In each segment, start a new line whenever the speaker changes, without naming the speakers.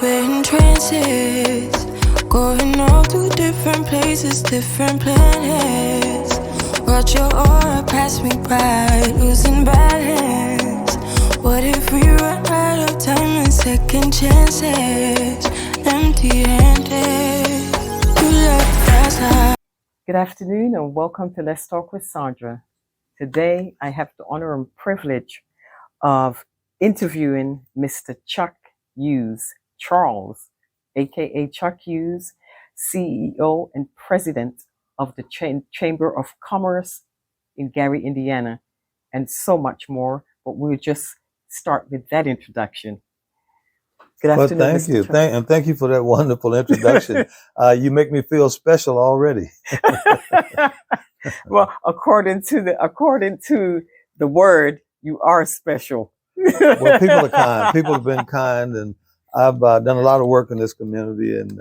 We're in trances, going all to different places, different planets. Watch your aura pass me by, losing balance. What if we run out of time and second chances? Empty-handed, you left fast life.
Good afternoon and welcome to Let's Talk with Sandra. Today I have the honor and privilege of interviewing Mr. Chuck Hughes, Charles, aka Chuck Hughes, CEO and President of the Chamber of Commerce in Gary, Indiana, and so much more. But we'll just start with that introduction. Good afternoon,
well, thank
Mr.
you.
Chuck.
Thank you for that wonderful introduction. You make me feel special already.
Well, according to the word, you are special.
Well, people are kind. People have been kind, and I've done a lot of work in this community, and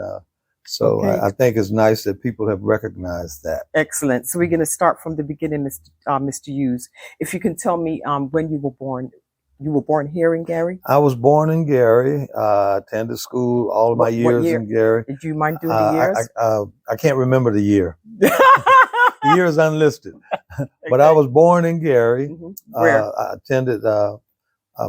so
Okay.
I think it's nice that people have recognized that.
Excellent. So we're going to start from the beginning, Mr. Hughes. If you can tell me when you were born. You were born here in Gary?
I was born in Gary. Attended school all of my years
year?
in Gary.
Do you mind doing the years?
I can't remember the year. The year is unlisted. But I was born in Gary.
Mm-hmm. Where?
I attended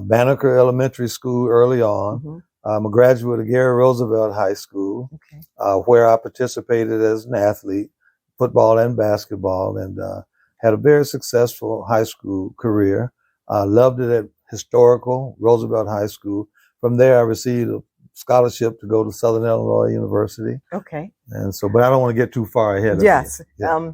Banneker Elementary School early on.
Mm-hmm.
I'm a graduate of Gary Roosevelt High School,
Okay.
where I participated as an athlete, football and basketball, and had a very successful high school career. Loved it at historical Roosevelt High School. From there, I received a scholarship to go to Southern Illinois University.
Okay.
And so, but I don't want to get too far ahead of
Yes.
you. Yeah.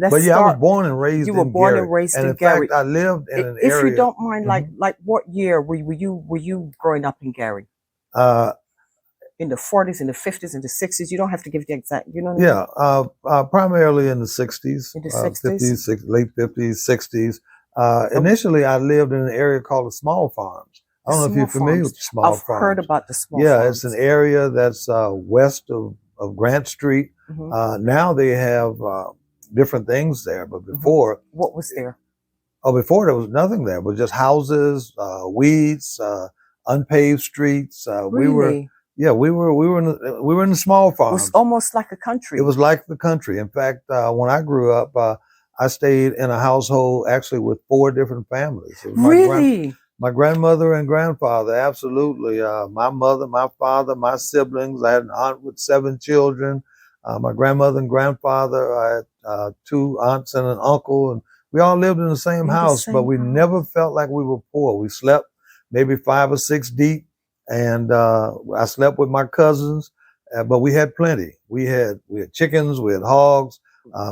Let's
But yeah,
start.
I was born and raised
You were
in
born
Gary.
and raised in
in
Gary.
fact, I lived in an
If
area.
you don't mind,
Mhm.
like what year were you growing up in Gary? In the 40s, in the 50s, in the 60s? You don't have to give the exact. You know what I mean?
Yeah, primarily in the 60s.
In the 60s?
50s, late 50s, 60s. Initially, I lived in an area called the Small Farms. I don't know if you're familiar with the Small Farms.
I've heard about the Small
Yeah,
Farms.
it's an area that's west of Grant Street.
Mhm.
Now they have different things there, but before,
What was there?
before there was nothing there, but just houses, weeds, unpaved streets.
Really?
We were in the Small
It
Farms.
was almost like a country.
It was like the country. In fact, when I grew up, I stayed in a household actually with 4 different families. It was
Really?
my grandmother and grandfather, absolutely. My mother, my father, my siblings. I had an aunt with 7 children. My grandmother and grandfather. I had 2 aunts and an uncle, and we all lived in the same house, but we never felt like we were poor. We slept maybe 5 or 6 deep, and I slept with my cousins, but we had plenty. We had chickens, we had hogs.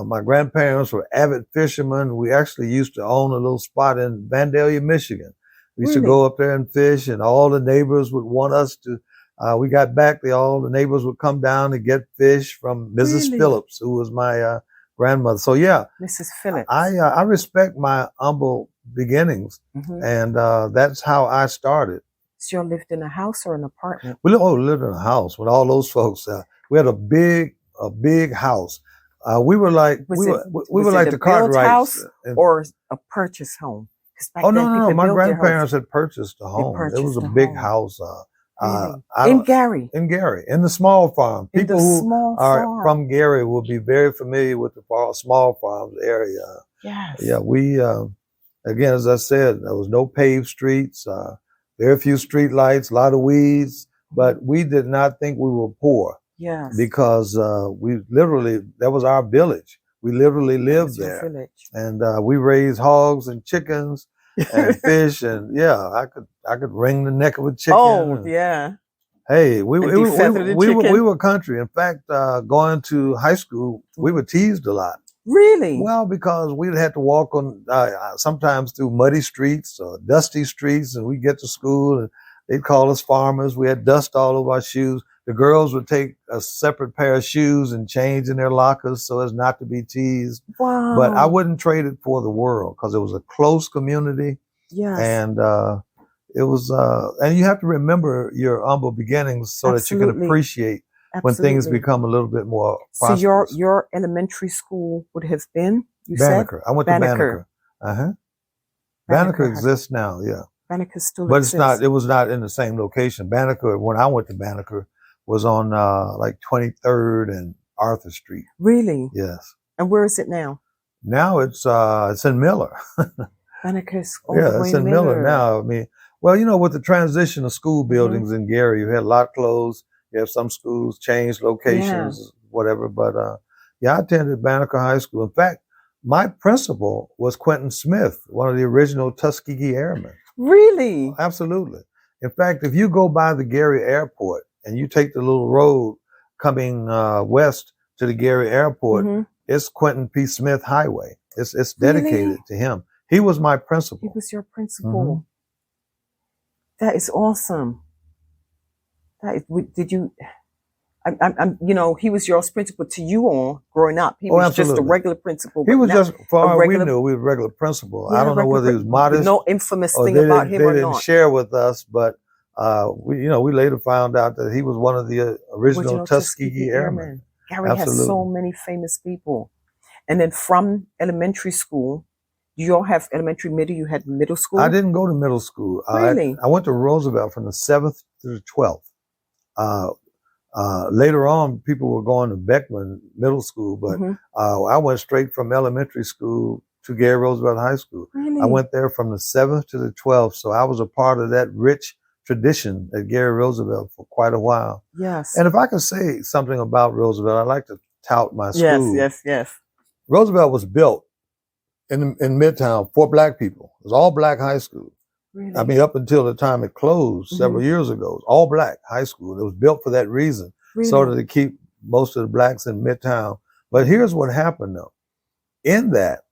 My grandparents were avid fishermen. We actually used to own a little spot in Vandalia, Michigan. We used to go up there and fish, and all the neighbors would want us to. We got back, all the neighbors would come down to get fish from Mrs.
Really?
Phillips, who was my grandmother. So yeah,
Mrs. Phillips.
I respect my humble beginnings, and that's how I started.
So you lived in a house or an apartment?
We lived in a house with all those folks. We had a big house. We were like
Was
we were like
it
the
a built
Cartwrights.
house or a purchase home? 'Cause back
Oh
then,
no!
people
My
built their
grandparents had purchased a home. It was
purchased
a
a
big
home.
house.
Really?
I
In
don't-
Gary.
in Gary, in the Small Farm.
In the
People who
Small
are
Farm.
from Gary will be very familiar with the Small Farms area.
Yes.
Yeah, we again, as I said, there was no paved streets, very few street lights, a lot of weeds, but we did not think we were poor
Yes.
because that was our village. We literally lived
That's your
there,
village.
and we raised hogs and chickens and fish, and yeah, I could wring the neck of a chicken.
Oh, yeah.
Hey, we
And defeather the chicken?
were country. In fact, going to high school, we were teased a lot.
Really?
Well, because we'd have to walk on sometimes through muddy streets or dusty streets, and we'd get to school and they'd call us farmers. We had dust all over our shoes. The girls would take a separate pair of shoes and change in their lockers so as not to be teased.
Wow.
But I wouldn't trade it for the world because it was a close community.
Yes.
And it was, and you have to remember your humble beginnings so that you can
Absolutely.
appreciate when things
Absolutely.
become a little bit more
So
prosperous.
your elementary school would have been, you
Banneker. I went to
Banneker.
Banneker.
Banneker
Banneker
High
exists now, yeah.
Banneker still
But
exists.
it was not in the same location. Banneker, when I went to Banneker, was on like 23rd and Arthur Street.
Really?
Yes.
And where is it now?
Now it's in Miller.
Banneker's all the
Yeah,
way
it's in Miller now. I mean, well, with the transition of school buildings in Gary, you had a lot closed. You have some schools changed locations, whatever. But yeah, I attended Banneker High School. In fact, my principal was Quentin Smith, one of the original Tuskegee Airmen.
Really?
Absolutely. In fact, if you go by the Gary Airport and you take the little road coming west to the Gary Airport, it's Quentin P. Smith Highway. It's dedicated to him. He was my principal.
He was your principal. That is awesome. Did you? He was your principal to you all growing up. He was just a regular principal.
He was just, for all we knew, we were a regular principal. I don't know whether he was modest.
No infamous thing about him or not.
They didn't share with us, but we later found out that he was one of the original Tuskegee Airmen.
Gary has so many famous people. And then from elementary school, you all have elementary, middle, you had middle school?
I didn't go to middle school.
Really?
I went to Roosevelt from the 7th to the 12th. Later on, people were going to Beckman Middle School, but I went straight from elementary school to Gary Roosevelt High School.
Really?
I went there from the 7th to the 12th, so I was a part of that rich tradition at Gary Roosevelt for quite a while.
Yes.
And if I could say something about Roosevelt, I'd like to tout my school.
Yes.
Roosevelt was built in Midtown for black people. It was all black high school.
Really?
I mean, up until the time it closed several years ago, it was all black high school. It was built for that reason, sort of to keep most of the blacks in Midtown. But here's what happened, though. In that,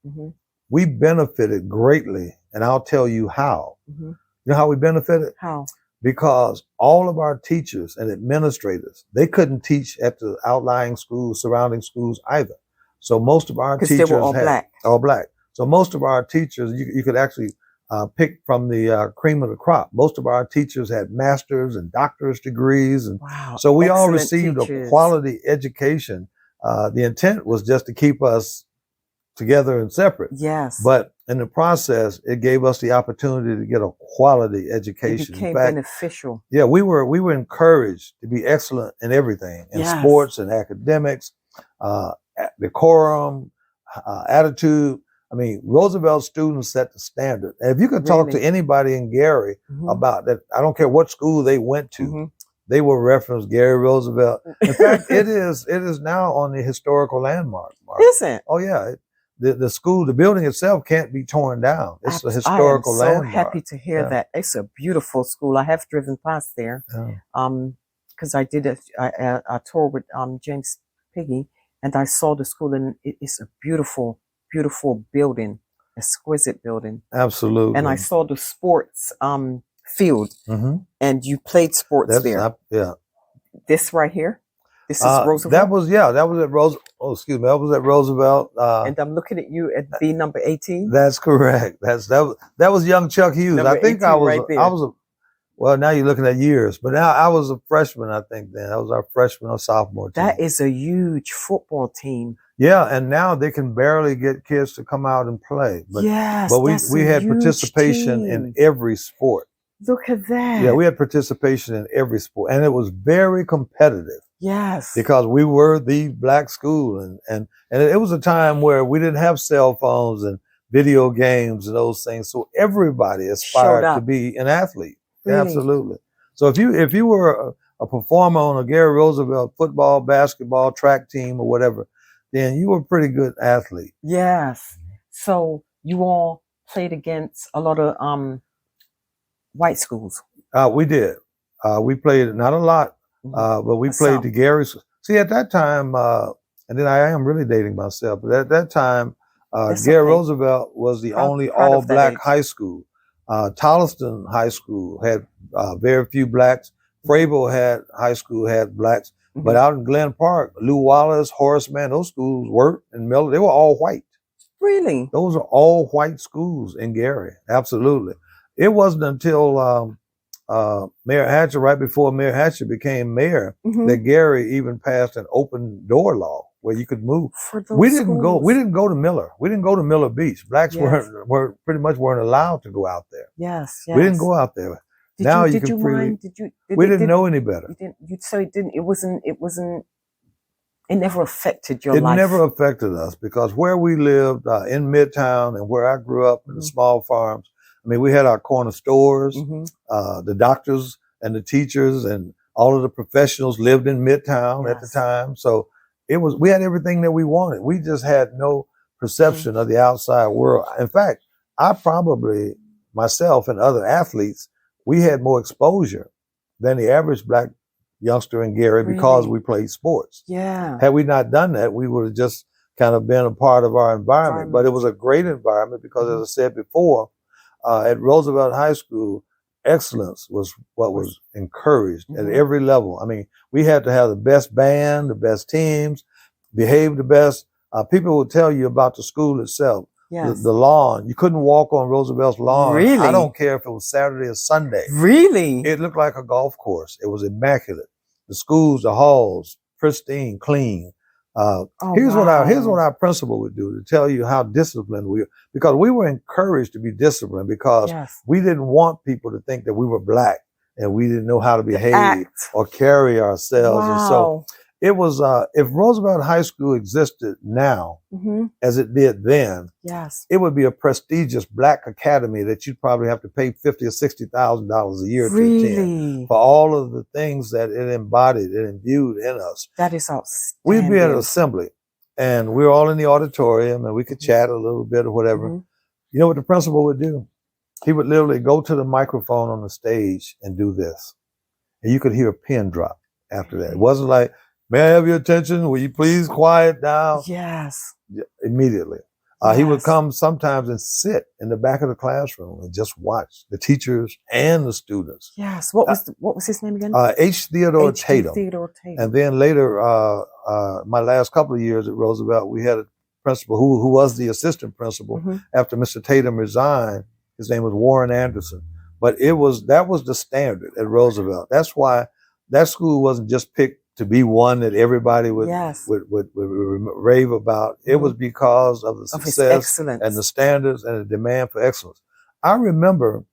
we benefited greatly, and I'll tell you how. You know how we benefited?
How?
Because all of our teachers and administrators, they couldn't teach at the outlying schools, surrounding schools either. So most of our teachers
they were all black.
So most of our teachers, you could actually pick from the cream of the crop. Most of our teachers had master's and doctorate degrees. And so we all received a quality education. The intent was just to keep us together and separate.
Yes.
But in the process, it gave us the opportunity to get a quality education.
It became beneficial.
Yeah, we were encouraged to be excellent in everything, in sports and academics, decorum, attitude. I mean, Roosevelt students set the standard. And if you could talk to anybody in Gary about that, I don't care what school they went to, they will reference Gary Roosevelt. In fact, it is now on the historical landmark.
Is it?
Oh yeah. The school, the building itself can't be torn down. It's a historical landmark.
I'm so happy to hear that. It's a beautiful school. I have driven past there because I did a tour with James Piggy, and I saw the school, and it's a beautiful, beautiful building, exquisite building.
Absolutely.
And I saw the sports field, and you played sports there. This right here. This is Roosevelt.
That was at Roosevelt. Oh, excuse me. That was at Roosevelt.
And I'm looking at you at B number 18.
That's correct. That was young Chuck Hughes.
Number
I think well, now you're looking at years, but now I was a freshman. I think then that was our freshman or sophomore team.
That is a huge football team.
Yeah, and now they can barely get kids to come out and play. But we had participation in every sport.
Look at that.
Yeah, we had participation in every sport, and it was very competitive.
Yes.
Because we were the black school, and it was a time where we didn't have cell phones and video games and those things. So everybody aspired to be an athlete. Really? Absolutely. So if you were a performer on a Gary Roosevelt football, basketball, track team or whatever, then you were a pretty good athlete.
Yes. So you all played against a lot of white schools.
We did. We played not a lot. But we played the Gary. See, at that time, and then I am really dating myself, but at that time, Gary Roosevelt was the only all-black high school. Tolliston High School had very few blacks. Frable high school had blacks. But out in Glen Park, Lew Wallace, Horace Mann, those schools and Miller, they were all white.
Really?
Those are all white schools in Gary. Absolutely. It wasn't until Mayor Hatcher, right before Mayor Hatcher became mayor, that Gary even passed an open door law, where you could move.
For those
We didn't
schools.
go to Miller. We didn't go to Miller Beach. Blacks
Yes.
weren't pretty much weren't allowed to go out there.
Yes, yes.
We didn't go out there.
Did
Now
you,
you
did
can
you
freely.
mind?
We didn't know any better.
You didn't. You so it didn't. It wasn't. It never affected your
It
life.
never affected us because where we lived in Midtown and where I grew up in the small farms, I mean, we had our corner stores, the doctors and the teachers and all of the professionals lived in Midtown at the time. So we had everything that we wanted. We just had no perception of the outside world. In fact, I probably, myself and other athletes, we had more exposure than the average black youngster in Gary because we played sports.
Yeah.
Had we not done that, we would have just kind of been a part of our environment. But it was a great environment because, as I said before, at Roosevelt High School, excellence was what was encouraged at every level. I mean, we had to have the best band, the best teams, behave the best. People would tell you about the school itself.
Yes.
The lawn. You couldn't walk on Roosevelt's lawn.
Really?
I don't care if it was Saturday or Sunday.
Really?
It looked like a golf course. It was immaculate. The schools, the halls, pristine, clean. Here's what our principal would do to tell you how disciplined we are, because we were encouraged to be disciplined because we didn't want people to think that we were black and we didn't know how to behave or carry ourselves. And so it was, if Roosevelt High School existed now as it did then, it would be a prestigious black academy that you'd probably have to pay $50,000 or $60,000 a year to attend for all of the things that it embodied, it imbued in us.
That is outstanding.
We'd be at an assembly and we were all in the auditorium and we could chat a little bit or whatever. You know what the principal would do? He would literally go to the microphone on the stage and do this. And you could hear a pin drop after that. It wasn't like, may I have your attention? Will you please quiet down?
Yes.
Immediately. He would come sometimes and sit in the back of the classroom and just watch the teachers and the students.
Yes. What was his name again?
H. Theodore Tatum.
Theodore Tatum.
And then later, my last couple of years at Roosevelt, we had a principal who was the assistant principal after Mr. Tatum resigned. His name was Warren Anderson. But that was the standard at Roosevelt. That's why that school wasn't just picked to be one that everybody would rave about. It was because of the success and the standards and the demand for excellence. I remember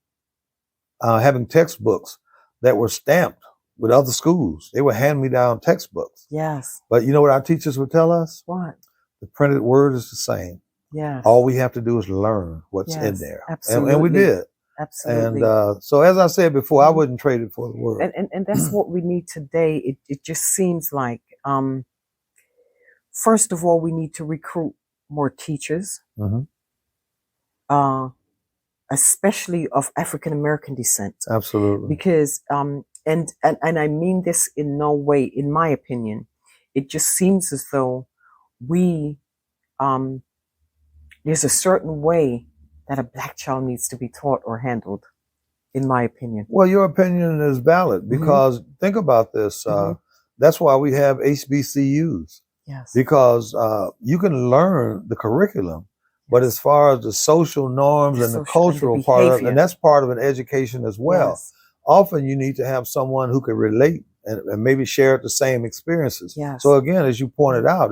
having textbooks that were stamped with other schools. They were hand-me-down textbooks.
Yes.
But you know what our teachers would tell us?
What?
The printed word is the same.
Yes.
All we have to do is learn what's in there.
Absolutely.
And we did.
Absolutely.
And so, as I said before, I wouldn't trade it for the world.
And that's what we need today. It just seems like, first of all, we need to recruit more teachers, especially of African American descent.
Absolutely.
Because, and I mean this in no way, in my opinion, it just seems as though there's a certain way that a black child needs to be taught or handled, in my opinion.
Well, your opinion is valid because think about this. That's why we have HBCUs.
Yes.
Because you can learn the curriculum, but as far as the social norms and the cultural part of it, and that's part of an education as well.
Yes.
Often you need to have someone who can relate and maybe share the same experiences.
Yes.
So again, as you pointed out,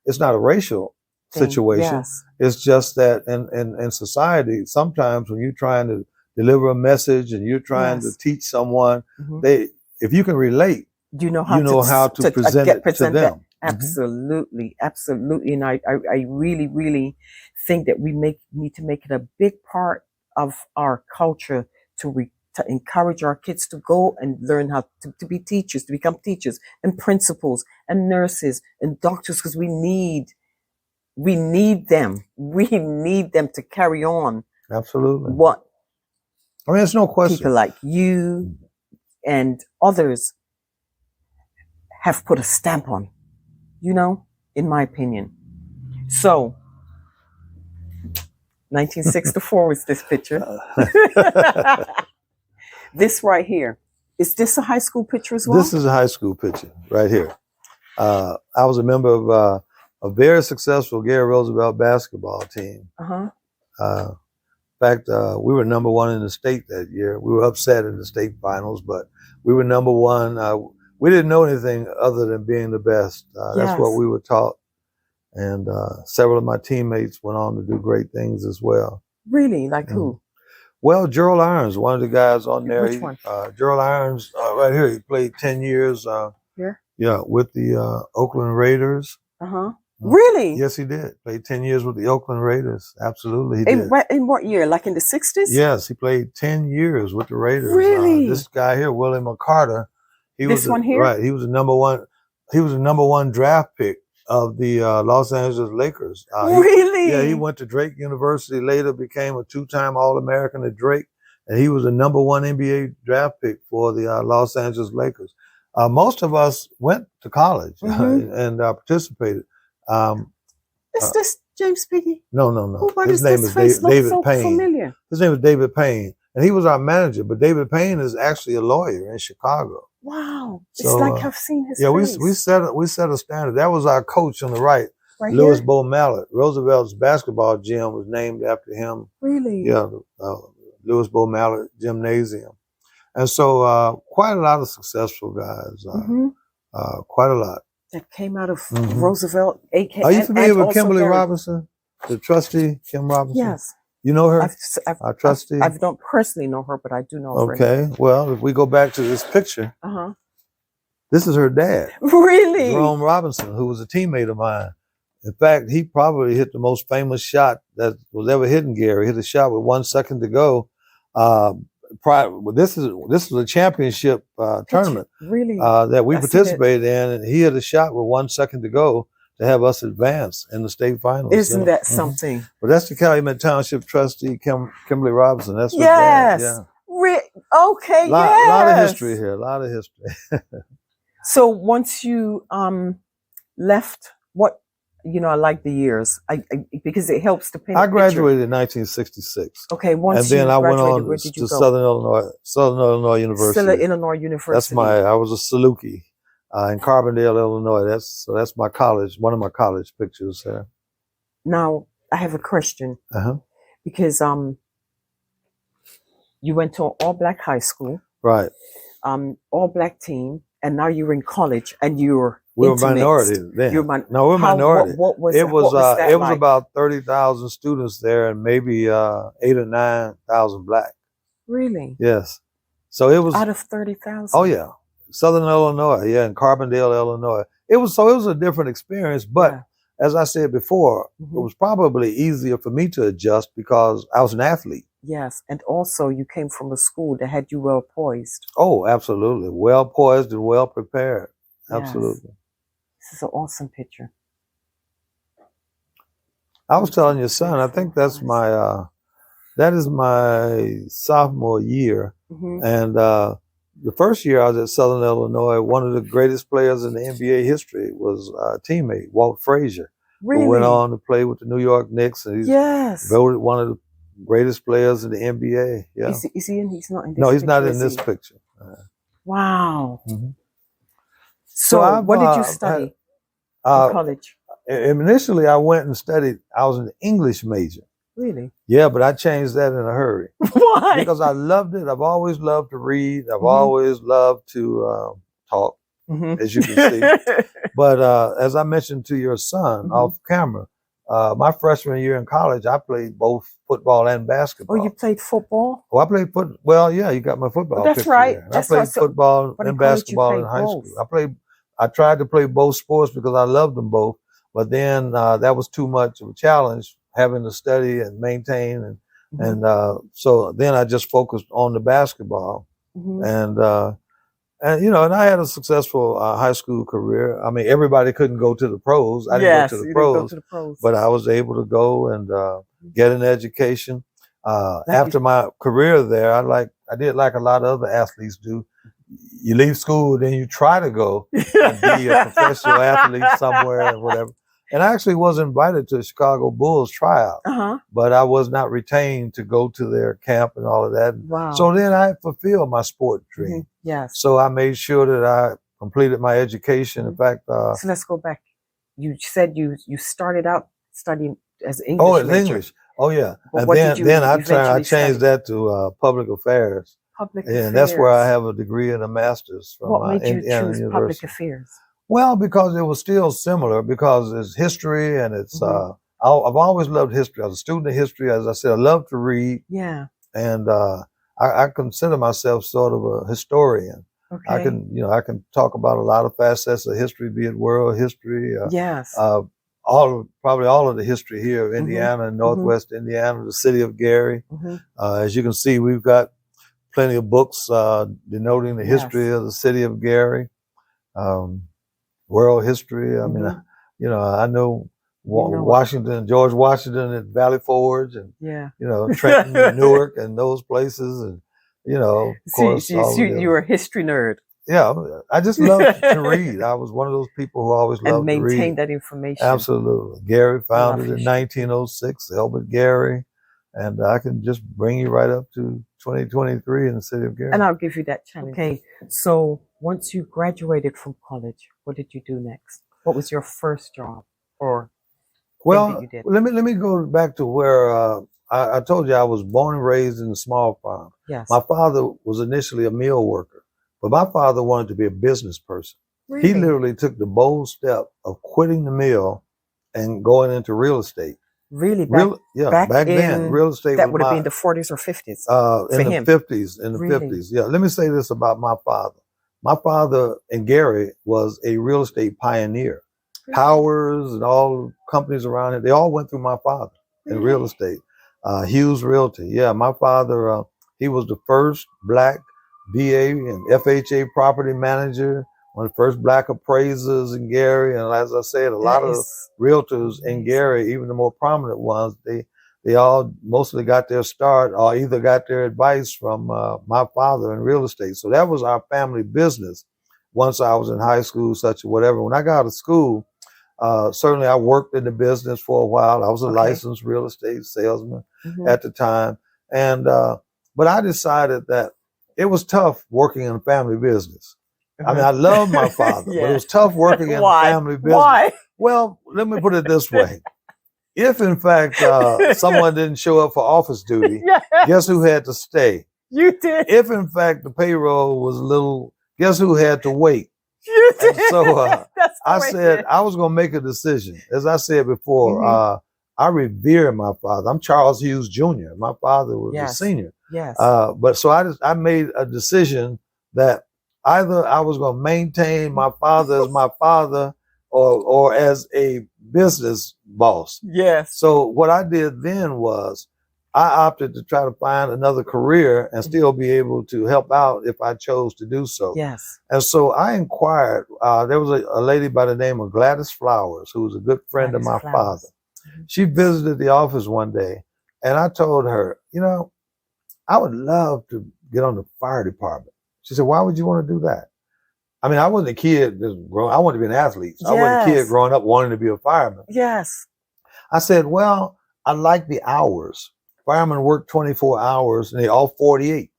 it's not a racial situation.
Yes.
It's just that in society, sometimes when you're trying to deliver a message and you're trying to teach someone, if you can relate,
you know
how to present it to them.
Absolutely, absolutely. And I really, really think that we need to make it a big part of our culture to encourage our kids to go and learn how to be teachers, to become teachers and principals and nurses and doctors, because we need them. We need them to carry on.
Absolutely.
What?
I mean, there's no question.
People like you and others have put a stamp on, in my opinion. So, 1964 is this picture. This right here. Is this a high school picture as well?
This is a high school picture right here. I was a member of a very successful Gary Roosevelt basketball team. In fact, we were number one in the state that year. We were upset in the state finals, but we were number one. We didn't know anything other than being the best. That's what we were taught. and several of my teammates went on to do great things as well.
Really? Like who?
Well, Gerald Irons, one of the guys on there.
Which one?
Gerald Irons, right here. He played 10 years.
Here?
Yeah, with the Oakland Raiders.
Really?
Yes, he did. Played 10 years with the Oakland Raiders. Absolutely, he
In
did.
in what year? Like in the 60s?
Yes, he played 10 years with the Raiders.
Really?
This guy here, Willie McCarter,
This one here?
Right. He was the number one draft pick of the Los Angeles Lakers.
Really?
He went to Drake University, later became a 2-time All-American at Drake, and he was the number one NBA draft pick for the Los Angeles Lakers. Most of us went to college and participated.
Is this James Piggy?
No. His name is David Payne.
Familiar?
His name is David Payne, and he was our manager. But David Payne is actually a lawyer in Chicago.
Wow,
So,
it's like I've seen his face.
we set a standard. That was our coach on the right,
Louis
Bo Mallett. Roosevelt's basketball gym was named after him.
Really?
Yeah, Louis Bo Mallett Gymnasium, and so quite a lot of successful guys. Quite a lot.
That came out of Roosevelt, aka.
Are you familiar with Kimberly Robinson, the trustee, Kim Robinson?
Yes.
You know her? Our trustee?
I don't personally know her, but I do know her.
Okay. Well, if we go back to this picture, this is her dad.
Really?
Jerome Robinson, who was a teammate of mine. In fact, he probably hit the most famous shot that was ever hit in Gary. He hit a shot with 1 second to go. This is a championship tournament that we participated in, and he hit a shot with 1 second to go to have us advance in the state finals.
Isn't that something?
But that's the Calumet Township trustee, Kimberly Robinson. That's
yes.
Yeah.
Okay.
A lot of history here. A lot of history.
So once you left, what I like the years, because it helps to paint.
I graduated in 1966.
Okay,
and then I went on to Southern Illinois University.
Still at Illinois University.
I was a Saluki in Carbondale, Illinois. That's my college. One of my college pictures there.
Now I have a question. Because you went to an all-black high school,
right?
All-black team, and now you're in college, and you're.
We were minority then. No, we're minority.
What was
it? Was
it was
about 30,000 students there, and maybe 8,000 or 9,000 black.
Really?
Yes. So it was
out of 30,000.
Oh yeah, Southern Illinois, in Carbondale, Illinois. It was a different experience, but as I said before, it was probably easier for me to adjust because I was an athlete.
Yes, and also you came from a school that had you well poised.
Oh, absolutely, well poised and well prepared. Absolutely.
Yes. This is an awesome picture.
I was telling your son, I think that's that is my sophomore year. And the first year I was at Southern Illinois, one of the greatest players in the NBA history was a teammate, Walt Frazier, who went on to play with the New York Knicks. And he's voted one of the greatest players in the NBA. Yeah.
Is he in? He's not in this
No, he's
picture,
not in this picture.
Wow. So what did you study in college?
Initially, I went and studied. I was an English major.
Really?
Yeah, but I changed that in a hurry.
Why?
Because I loved it. I've always loved to read. I've always loved to talk, as you can see. But as I mentioned to your son off camera, my freshman year in college, I played both football and basketball.
Oh, you played football?
Oh, I played football. Well, yeah, you got my football.
That's right.
I played football and basketball in high school. I tried to play both sports because I loved them both. But then that was too much of a challenge, having to study and maintain. And so then I just focused on the basketball. And I had a successful high school career. I mean, everybody couldn't go to the pros. I didn't go to the pros, but I was able to go and get an education. After my career there, I did like a lot of other athletes do. You leave school, then you try to go and be a professional athlete somewhere or whatever. And I actually was invited to the Chicago Bulls tryout, but I was not retained to go to their camp and all of that.
Wow.
So then I fulfilled my sport dream.
Yes.
So I made sure that I completed my education. In fact,
so let's go back. You said you started out studying as English.
Oh, it's English. Oh, yeah.
But
and then I changed that to public affairs.
Public affairs.
And that's where I have a degree and a master's from
what made you
Indiana
choose
University.
public affairs?
Well, because it was still similar, because it's history and it's. I've always loved history. I was a student of history. As I said, I love to read.
Yeah.
And I consider myself sort of a historian.
Okay.
I can talk about a lot of facets of history, be it world history.
Yes.
Probably all of the history here of Indiana and Northwest Indiana, the city of Gary. As you can see, we've got plenty of books denoting the history of the city of Gary, world history. I mean, I know Washington, George Washington at Valley Forge, and Trenton, and Newark, and those places, and of course,
you're a history nerd.
Yeah, I just love to read. I was one of those people who always loved to read.
And maintain that information.
Absolutely. Gary founded in 1906, Elbert Gary, and I can just bring you right up to 2023 in the city of Gary.
And I'll give you that challenge. Okay, so once you graduated from college, what did you do next? What was your first job?
Well, let me go back to where I told you I was born and raised in a small farm.
Yes.
My father was initially a mill worker, but my father wanted to be a business person.
Really?
He literally took the bold step of quitting the mill and going into real estate.
Really?
Back then, real estate
that would have been the 40s or 50s.
In the 50s. In the 50s. Yeah. Let me say this about my father. My father in Gary was a real estate pioneer. Powers and all companies around here, they all went through my father in real estate. Hughes Realty. Yeah, my father, he was the first black BA and FHA property manager, one of the first black appraisers in Gary. And as I said, a lot of realtors in Gary, even the more prominent ones, they all mostly got their start or either got their advice from my father in real estate. So that was our family business once I was in high school, such or whatever. When I got out of school, certainly I worked in the business for a while. I was a licensed real estate salesman at the time. And but I decided that it was tough working in a family business. I mean, I love my father, but it was tough working in a family business.
Why?
Well, let me put it this way. If, in fact, someone didn't show up for office duty, guess who had to stay?
You did.
If, in fact, the payroll was a little, guess who had to wait?
You did.
And so I said I was going to make a decision. As I said before, I revere my father. I'm Charles Hughes Jr. My father was a senior.
Yes.
But so I made a decision that either I was going to maintain my father as my father or as a business boss.
Yes.
So what I did then was I opted to try to find another career and still be able to help out if I chose to do so.
Yes.
And so I inquired. There was a lady by the name of Gladys Flowers, who was a good friend of my father. She visited the office one day, and I told her, I would love to get on the fire department. She said, why would you want to do that? I mean, I wasn't a kid I wanted to be an athlete. So I wasn't a kid growing up wanting to be a fireman.
Yes.
I said, well, I like the hours. Firemen work 24 hours and they all 48.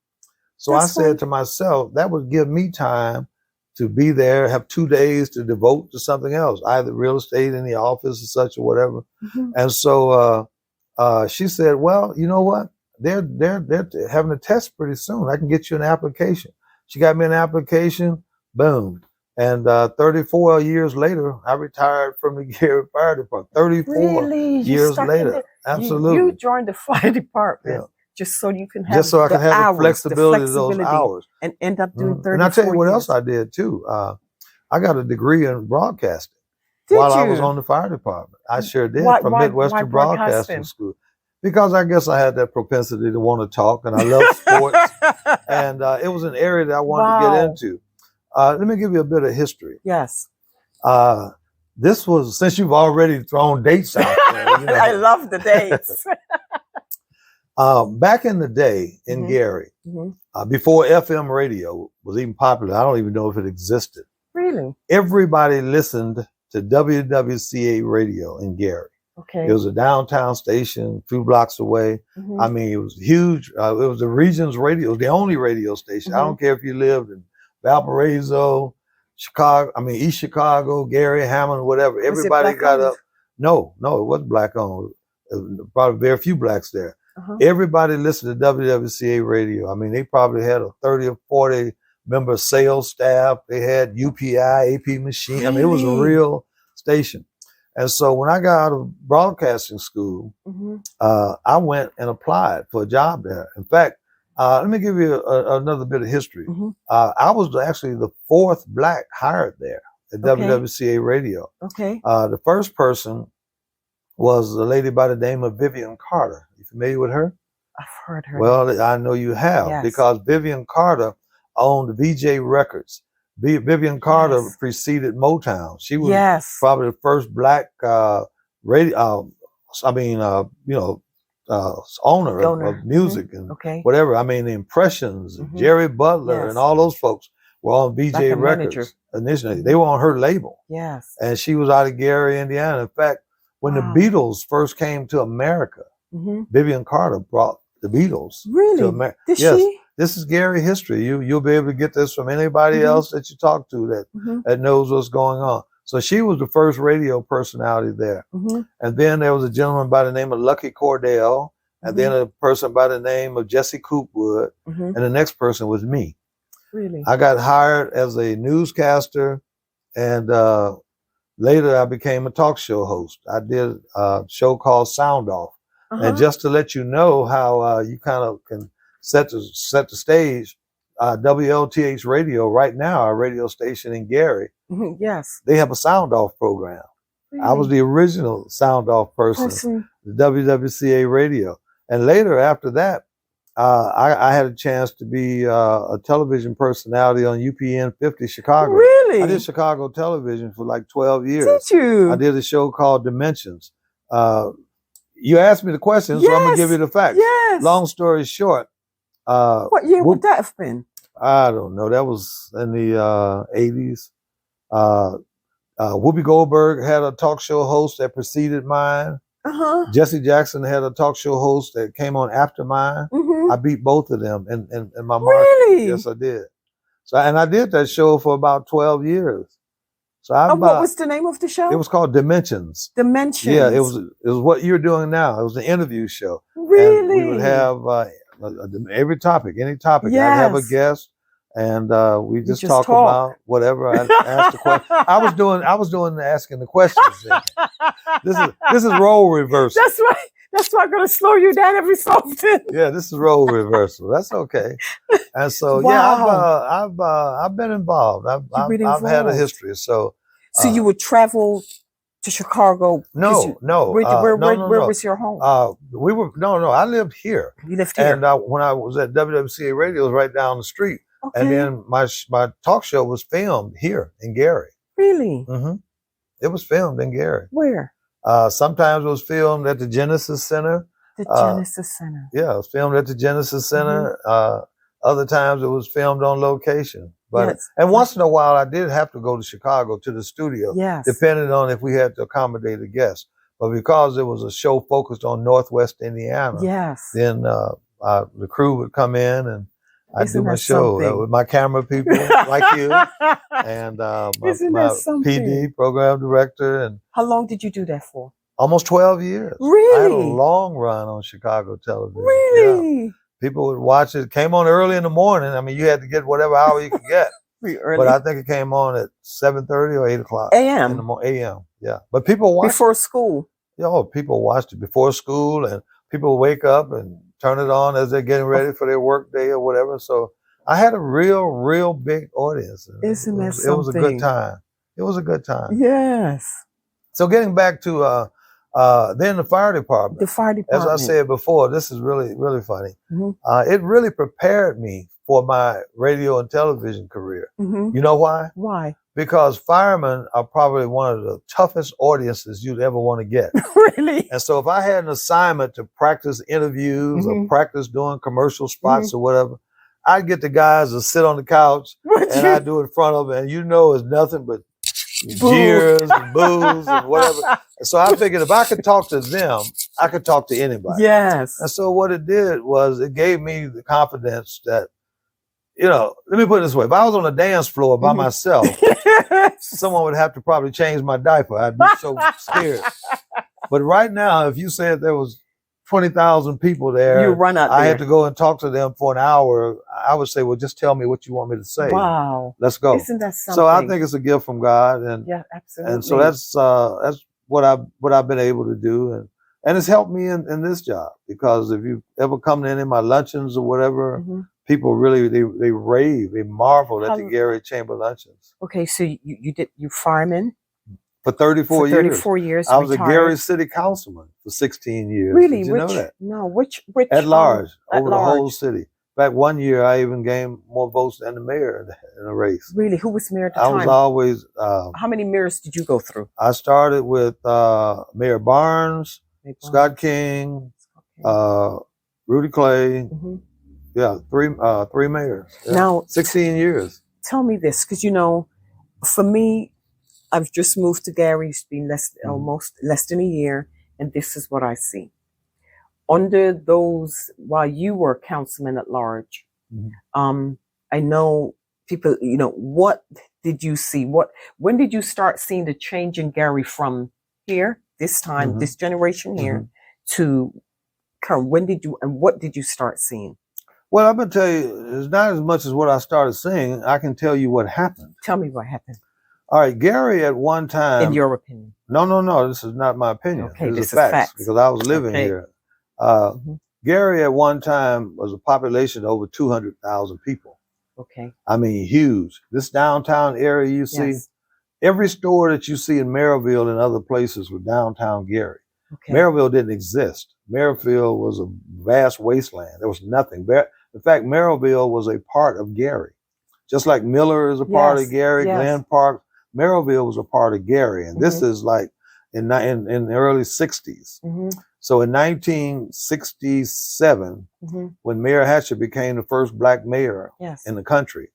So I said to myself, that would give me time to be there, have 2 days to devote to something else, either real estate in the office or such or whatever. And so she said, well, you know what? They're having a test pretty soon. I can get you an application. She got me an application, boom. And 34 years later, I retired from the Gary Fire Department. 34 years later. Absolutely.
You joined the fire department just so you can have
just so I can have
hours,
the flexibility of those hours.
And end up doing 34
And I'll tell you what
years.
else I did too. I got a degree in broadcasting
Did
while
you?
I was on the fire department. I sure did,
Why-
from
why-
Midwestern
why
Broadcasting School. Because I guess I had that propensity to want to talk, and I love sports. And it was an area that I wanted to get into. Let me give you a bit of history.
Yes.
This was, since you've already thrown dates out there.
I love the dates.
Back in the day in Gary, before FM radio was even popular, I don't even know if it existed.
Really?
Everybody listened to WWCA radio in Gary.
Okay.
It was a downtown station, a few blocks away. I mean, it was huge. It was the region's radio, the only radio station. I don't care if you lived in Valparaiso, Chicago, East Chicago, Gary, Hammond, whatever. Everybody got up. No, it wasn't black owned. Probably very few blacks there. Everybody listened to WWCA radio. I mean, they probably had a 30 or 40 member of sales staff. They had UPI, AP machine. I mean, it was a real station. And so when I got out of broadcasting school, I went and applied for a job there. In fact, let me give you another bit of history. I was actually the 4th black hired there at WWCA Radio. The first person was a lady by the name of Vivian Carter. You familiar with her?
I've heard her.
Well, I know you have, because Vivian Carter owned VJ Records. Vivian Carter preceded Motown. She was probably the first black radio. Owner of music and whatever. I mean, the Impressions, Jerry Butler, and all those folks were on VJ Records initially. They were on her label. And she was out of Gary, Indiana. In fact, when the Beatles first came to America, Vivian Carter brought the Beatles to America.
Did she?
This is Gary history. You'll be able to get this from anybody else that you talk to that knows what's going on. So she was the first radio personality there. And then there was a gentleman by the name of Lucky Cordell, and then a person by the name of Jesse Coopwood, and the next person was me.
Really?
I got hired as a newscaster, and later I became a talk show host. I did a show called Sound Off. And just to let you know how you kind of can set the stage, WLTH Radio right now, our radio station in Gary, they have a sound off program. Really? I was the original sound off person, the WWCA Radio. And later after that, I had a chance to be a television personality on UPN 50 Chicago.
Really?
I did Chicago television for like 12 years.
Did you?
I did a show called Dimensions. You asked me the question, so I'm going to give you the facts. Long story short.
What year would that have been?
I don't know. That was in the 80s. Whoopi Goldberg had a talk show host that preceded mine. Jesse Jackson had a talk show host that came on after mine. I beat both of them in my market.
Really?
Yes, I did. So, and I did that show for about 12 years. So
what was the name of the show?
It was called Dimensions.
Dimensions.
Yeah, it was what you're doing now. It was an interview show.
Really?
And we would have every topic, any topic. I'd have a guest, and we just talk about whatever. I asked the question. I was doing asking the questions. This is role reversal.
That's right. That's why I'm gonna slow you down every so often.
Yeah, this is role reversal. That's okay. And so I've been involved. I've had a history. So
you would travel to Chicago?
No.
Where was your home?
I lived here.
You lived here.
And when I was at WWCA Radio, it was right down the street. And then my talk show was filmed here in Gary.
Really?
It was filmed in Gary.
Where?
Sometimes it was filmed at the Genesis Center.
The Genesis Center.
Yeah, it was filmed at the Genesis Center. Other times it was filmed on location. But and once in a while I did have to go to Chicago to the studio, depending on if we had to accommodate a guest. But because it was a show focused on Northwest Indiana, then the crew would come in and I'd do my show with my camera people like you and my PD, program director. And
how long did you do that for?
Almost 12 years.
Really?
I had a long run on Chicago television.
Really?
Yeah. People would watch it. It came on early in the morning. I mean, you had to get whatever hour you could get.
Pretty early.
But I think it came on at 7:30 or 8 o'clock.
A.M.
In the a.m. Yeah. But people watched
before school.
Yeah, people watched it before school, and people would wake up and turn it on as they're getting ready for their work day or whatever. So I had a real big audience.
Isn't that something?
It was a good time. It was a good time.
Yes.
So getting back to then the fire department.
The fire department.
As I said before, this is really funny. It really prepared me for my radio and television career. You know why?
Why?
Because firemen are probably one of the toughest audiences you'd ever want to get.
Really? And
so if I had an assignment to practice interviews or practice doing commercial spots or whatever, I'd get the guys to sit on the couch and I'd do it in front of them, and it's nothing but jeers and boos and whatever. So I figured if I could talk to them, I could talk to anybody.
Yes.
And so what it did was it gave me the confidence that, let me put it this way. If I was on a dance floor by myself, someone would have to probably change my diaper. I'd be so scared. But right now, if you said there was 20,000 people there.
You run out
I
there.
had to go and talk to them for an hour. I would say, well, just tell me what you want me to say.
Wow.
Let's go.
Isn't that something?
So I think it's a gift from God, and
yeah, absolutely.
and so that's what I've been able to do, and it's helped me in this job, because if you ever come to any of my luncheons or whatever, people really they rave, they marvel at the Gary Chamber luncheons.
Okay, so you fireman
for 34 years.
34 years.
I was
retired.
a Gary City Councilman for 16 years.
Really?
Did you know that?
No, which
at large,
at
over
large.
the whole city. In fact, one year I even gained more votes than the mayor in a race.
Really? Who was mayor at the
I
time?
was always.
How many mayors did you go through?
I started with Mayor Barnes, Scott King, Rudy Clay. Yeah, three mayors. Yeah.
Now,
16 years.
Tell me this, because for me, I've just moved to Gary. It's been almost less than a year, and this is what I see. Under those, while you were councilman at large, I know people. What did you see? When did you start seeing the change in Gary from here, this time, this generation here, to current? When did you, and what did you start seeing?
Well, I'm gonna tell you, it's not as much as what I started seeing. I can tell you what happened.
Tell me what happened.
All right, Gary at one time.
In your opinion?
No. This is not my opinion.
Okay,
this
is
facts, because I was living here. Gary at one time was a population of over 200,000 people.
Okay.
I mean, huge. This downtown area you see, every store that you see in Maryville and other places was downtown Gary. Okay. Maryville didn't exist. Maryville was a vast wasteland. There was nothing. In fact, Maryville was a part of Gary. Just like Miller is a part of Gary, Glen Park, Maryville was a part of Gary. And this is like in the early 60s. So in 1967, when Mayor Hatcher became the first black mayor in the country,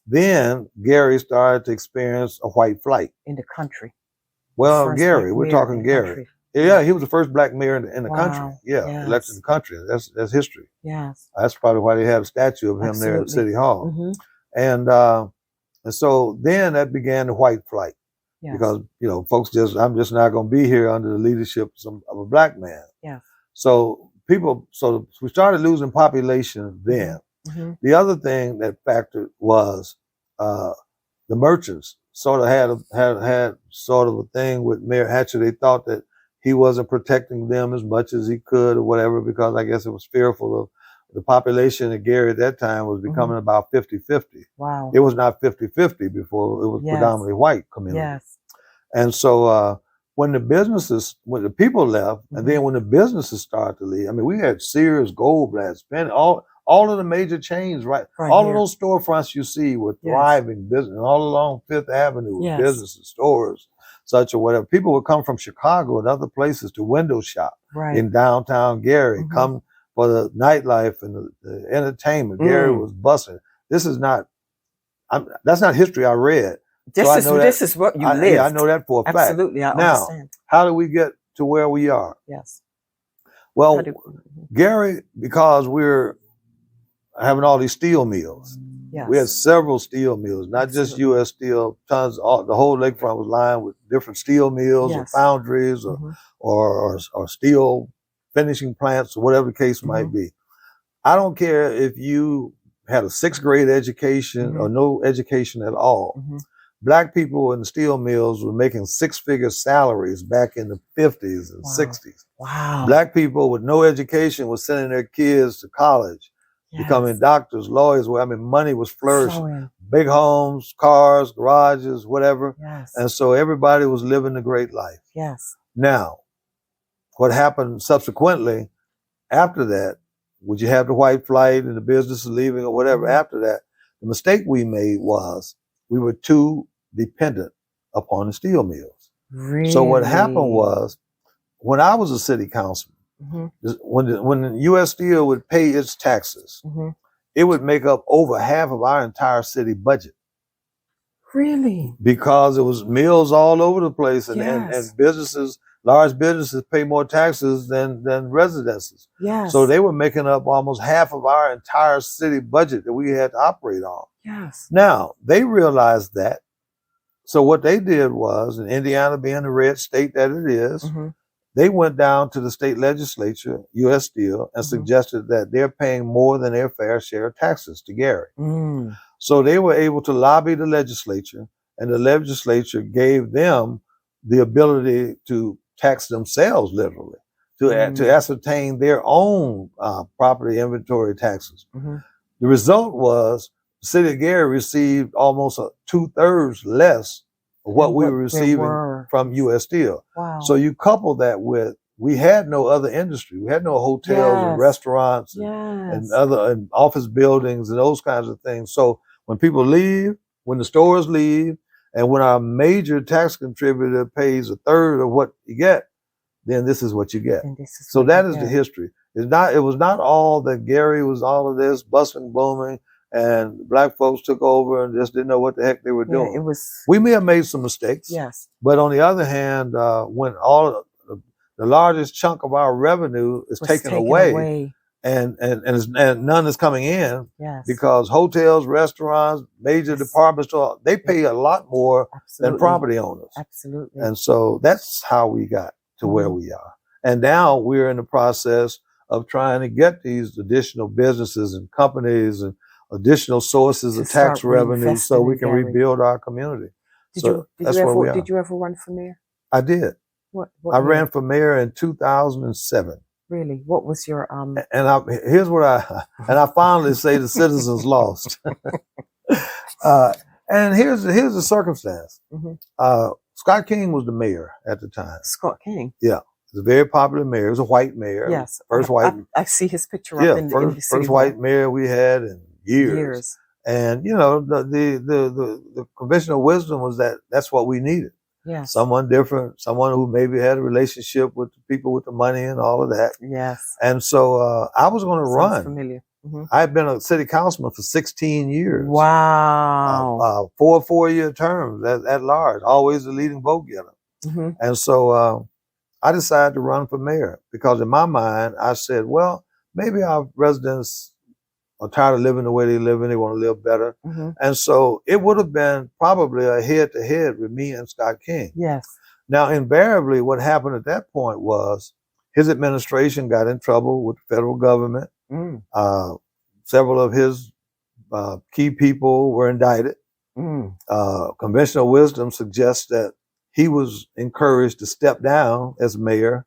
then Gary started to experience a white flight.
In the country?
Well, Gary, we're talking Gary. Yeah, he was the first black mayor in the country. Yeah, elected in the country. That's history.
Yes.
That's probably why they have a statue of him there at City Hall. And so then that began the white flight. Because, folks I'm just not going to be here under the leadership of a black man. So we started losing population then. The other thing that factored was the merchants sort of had sort of a thing with Mayor Hatcher. They thought that he wasn't protecting them as much as he could or whatever, because I guess it was fearful of the population of Gary at that time was becoming about 50-50.
Wow.
It was not 50-50 before. It was predominantly white community.
Yes.
And so when the people left, and then when the businesses started to leave, I mean, we had Sears, Goldblatt, Penny, all of the major chains, all of those storefronts you see were thriving business. All along Fifth Avenue, businesses, stores, such or whatever. People would come from Chicago and other places to window shop in downtown Gary, come for the nightlife and the entertainment. Gary was busting. This is not, that's not history I read.
This is what you lived.
Yeah, I know that for a fact.
Absolutely, I understand.
Now, how do we get to where we are?
Yes.
Well, Gary, because we're having all these steel mills.
Yes.
We had several steel mills, not just U.S. Steel. Tons. The whole lakefront was lined with different steel mills or foundries or steel finishing plants or whatever the case might be. I don't care if you had a 6th grade education or no education at all. Black people in the steel mills were making 6-figure salaries back in the 50s and 60s.
Wow.
Black people with no education were sending their kids to college, becoming doctors, lawyers. I mean, money was flourishing. Big homes, cars, garages, whatever. And so everybody was living the great life. Now, what happened subsequently after that, would you have the white flight and the businesses leaving or whatever after that? The mistake we made was we were too dependent upon the steel mills.
Really?
So what happened was, when I was a city councilman, when U.S. Steel would pay its taxes, it would make up over half of our entire city budget.
Really?
Because it was mills all over the place, and businesses, large businesses pay more taxes than residences. So they were making up almost half of our entire city budget that we had to operate on. Now, they realized that. So what they did was, in Indiana being the red state that it is, They went down to the state legislature, U.S. Steel, and suggested that they're paying more than their fair share of taxes to Gary. So they were able to lobby the legislature, and the legislature gave them the ability to tax themselves, literally, to ascertain their own property inventory taxes. The result was the city of Gary received almost 2/3 less of what we were receiving from U.S. Steel.
Wow.
So you couple that with, we had no other industry. We had no hotels and restaurants and other and office buildings and those kinds of things. So when people leave, when the stores leave, and when our major tax contributor pays 1/3 of what you get, then this is what you get. So that is the history. It was not all that Gary was all of this busting, booming, and black folks took over and just didn't know what the heck they were doing.
It was.
We may have made some mistakes.
Yes.
But on the other hand, when all the largest chunk of our revenue is taken away, and none is coming in, because hotels, restaurants, major department stores, they pay a lot more than property owners.
Absolutely.
And so that's how we got to where we are. And now we're in the process of trying to get these additional businesses and companies and additional sources of tax revenue so we can rebuild our community.
Did you ever run for mayor?
I did.
What
I ran for mayor in 2007.
Really? What was your
here's what I finally say the citizens lost. And here's the circumstance. Scott King was the mayor at the time.
Scott King.
Yeah. He was a very popular mayor. He was a white mayor.
Yes.
First white.
I see his picture up in the city.
First white mayor we had in years. And you know, the conventional wisdom was that that's what we needed.
Yes.
Someone different, someone who maybe had a relationship with the people with the money and all of that.
Yes.
And so I was going to run.
Familiar.
I had been a city councilman for 16 years.
Wow.
4 4-year terms at large, always the leading vote getter. And so I decided to run for mayor because in my mind, I said, well, maybe our residents are tired of living the way they live and they want to live better. And so it would have been probably a head-to-head with me and Scott King.
Yes.
Now, invariably, what happened at that point was his administration got in trouble with the federal government. Several of his key people were indicted. Conventional wisdom suggests that he was encouraged to step down as mayor,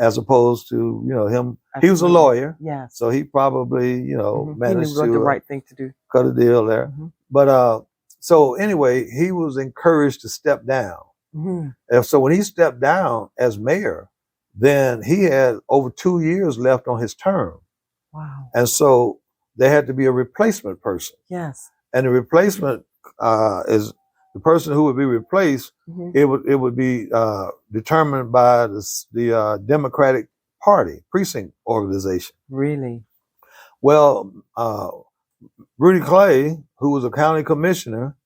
as opposed to, you know, him. Absolutely. He was a lawyer, so he probably, you know, managed to
the right thing to do.
Cut a deal there. But so anyway, he was encouraged to step down. And so when he stepped down as mayor, then he had over 2 years left on his term.
Wow.
And so there had to be a replacement person.
Yes.
And the replacement is the person who would be replaced. It would be determined by the Democratic Party precinct organization.
Really?
Well, Rudy Clay, who was a county commissioner,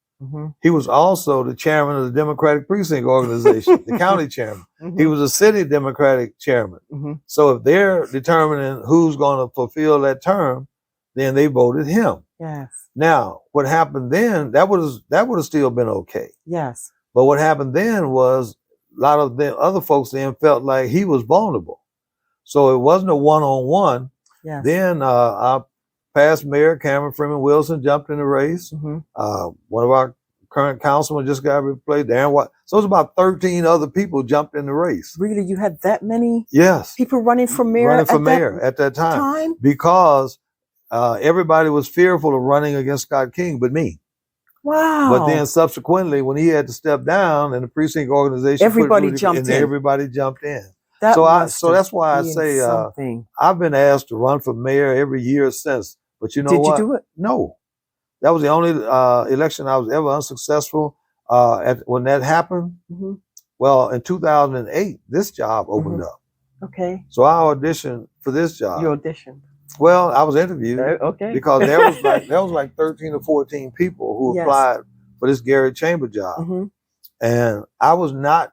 he was also the chairman of the Democratic precinct organization, the county chairman. He was a city Democratic chairman. So if they're determining who's going to fulfill that term, then they voted him.
Yes.
Now, what happened then, that would have still been okay.
Yes.
But what happened then was a lot of the other folks then felt like he was vulnerable. So it wasn't a one-on-one.
Yes.
Then our past mayor, Cameron Freeman Wilson, jumped in the race. One of our current councilmen just got replaced, Darren White. So it was about 13 other people jumped in the race.
Really? You had that many
Yes.
people running for mayor
at that time? Because everybody was fearful of running against Scott King but me.
Wow.
But then subsequently, when he had to step down and the precinct organization,
everybody jumped in.
Everybody jumped in.
So
that's why I say I've been asked to run for mayor every year since. But you know what?
Did you do it?
No. That was the only election I was ever unsuccessful when that happened. Well, in 2008, this job opened up.
Okay.
So I auditioned for this job.
You auditioned?
Well, I was interviewed.
Okay.
Because there was like 13 or 14 people who applied for this Gary Chamber job. And I was not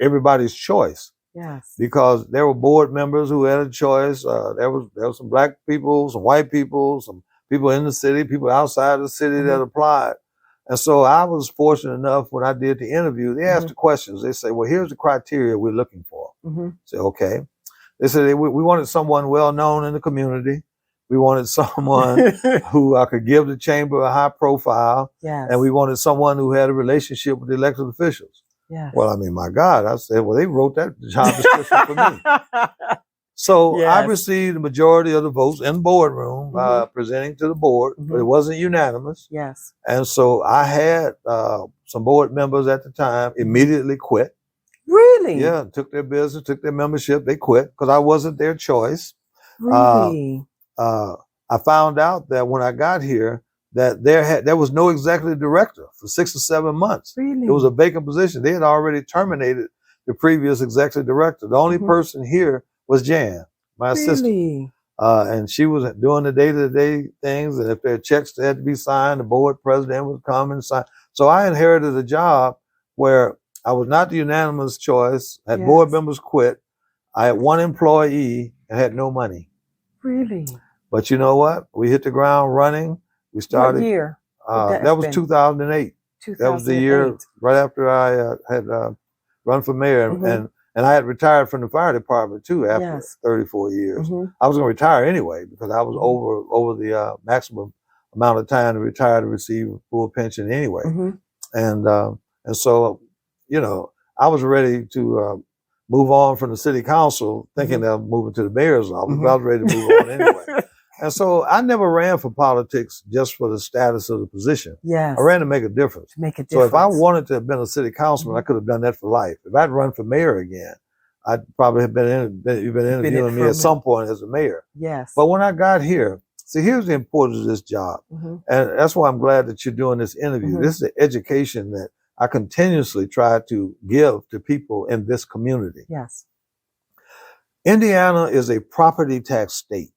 everybody's choice.
Yes.
Because there were board members who had a choice. There was some black people, some white people, some people in the city, people outside the city that applied. And so I was fortunate enough when I did the interview, they asked the questions. They say, well, here's the criteria we're looking for. Say, okay. They said we wanted someone well known in the community. We wanted someone who could give the chamber a high profile.
Yes.
And we wanted someone who had a relationship with the elected officials.
Yes.
Well, I mean, my God, I said, well, they wrote that job description for me. So
Yes.
I received the majority of the votes in the boardroom, presenting to the board, but it wasn't unanimous.
Yes.
And so I had some board members at the time immediately quit.
Really?
Yeah, took their business, took their membership, they quit because I wasn't their choice.
Really?
I found out that when I got here, that there was no executive director for 6 or 7 months.
Really?
It was a vacant position. They had already terminated the previous executive director. The only person here was Jan, my assistant. And she was doing the day-to-day things. And if there were checks that had to be signed, the board president would come and sign. So I inherited a job where I was not the unanimous choice. Had board members quit. I had one employee and had no money.
Really?
But you know what? We hit the ground running. We started.
What year?
That was 2008. That was the year right after I had run for mayor, and I had retired from the fire department too after 34 years. I was going to retire anyway because I was over the maximum amount of time to retire to receive a full pension anyway. And so, you know, I was ready to move on from the city council, thinking that I'm moving to the mayor's office, but I was ready to move on anyway. And so I never ran for politics just for the status of the position.
Yes.
I ran to make a difference.
To make a difference.
So if I wanted to have been a city councilman, I could have done that for life. If I'd run for mayor again, I'd probably have been interviewing me at some point as a mayor.
Yes.
But when I got here, see, here's the importance of this job. And that's why I'm glad that you're doing this interview. This is the education that I continuously try to give to people in this community.
Yes.
Indiana is a property tax state.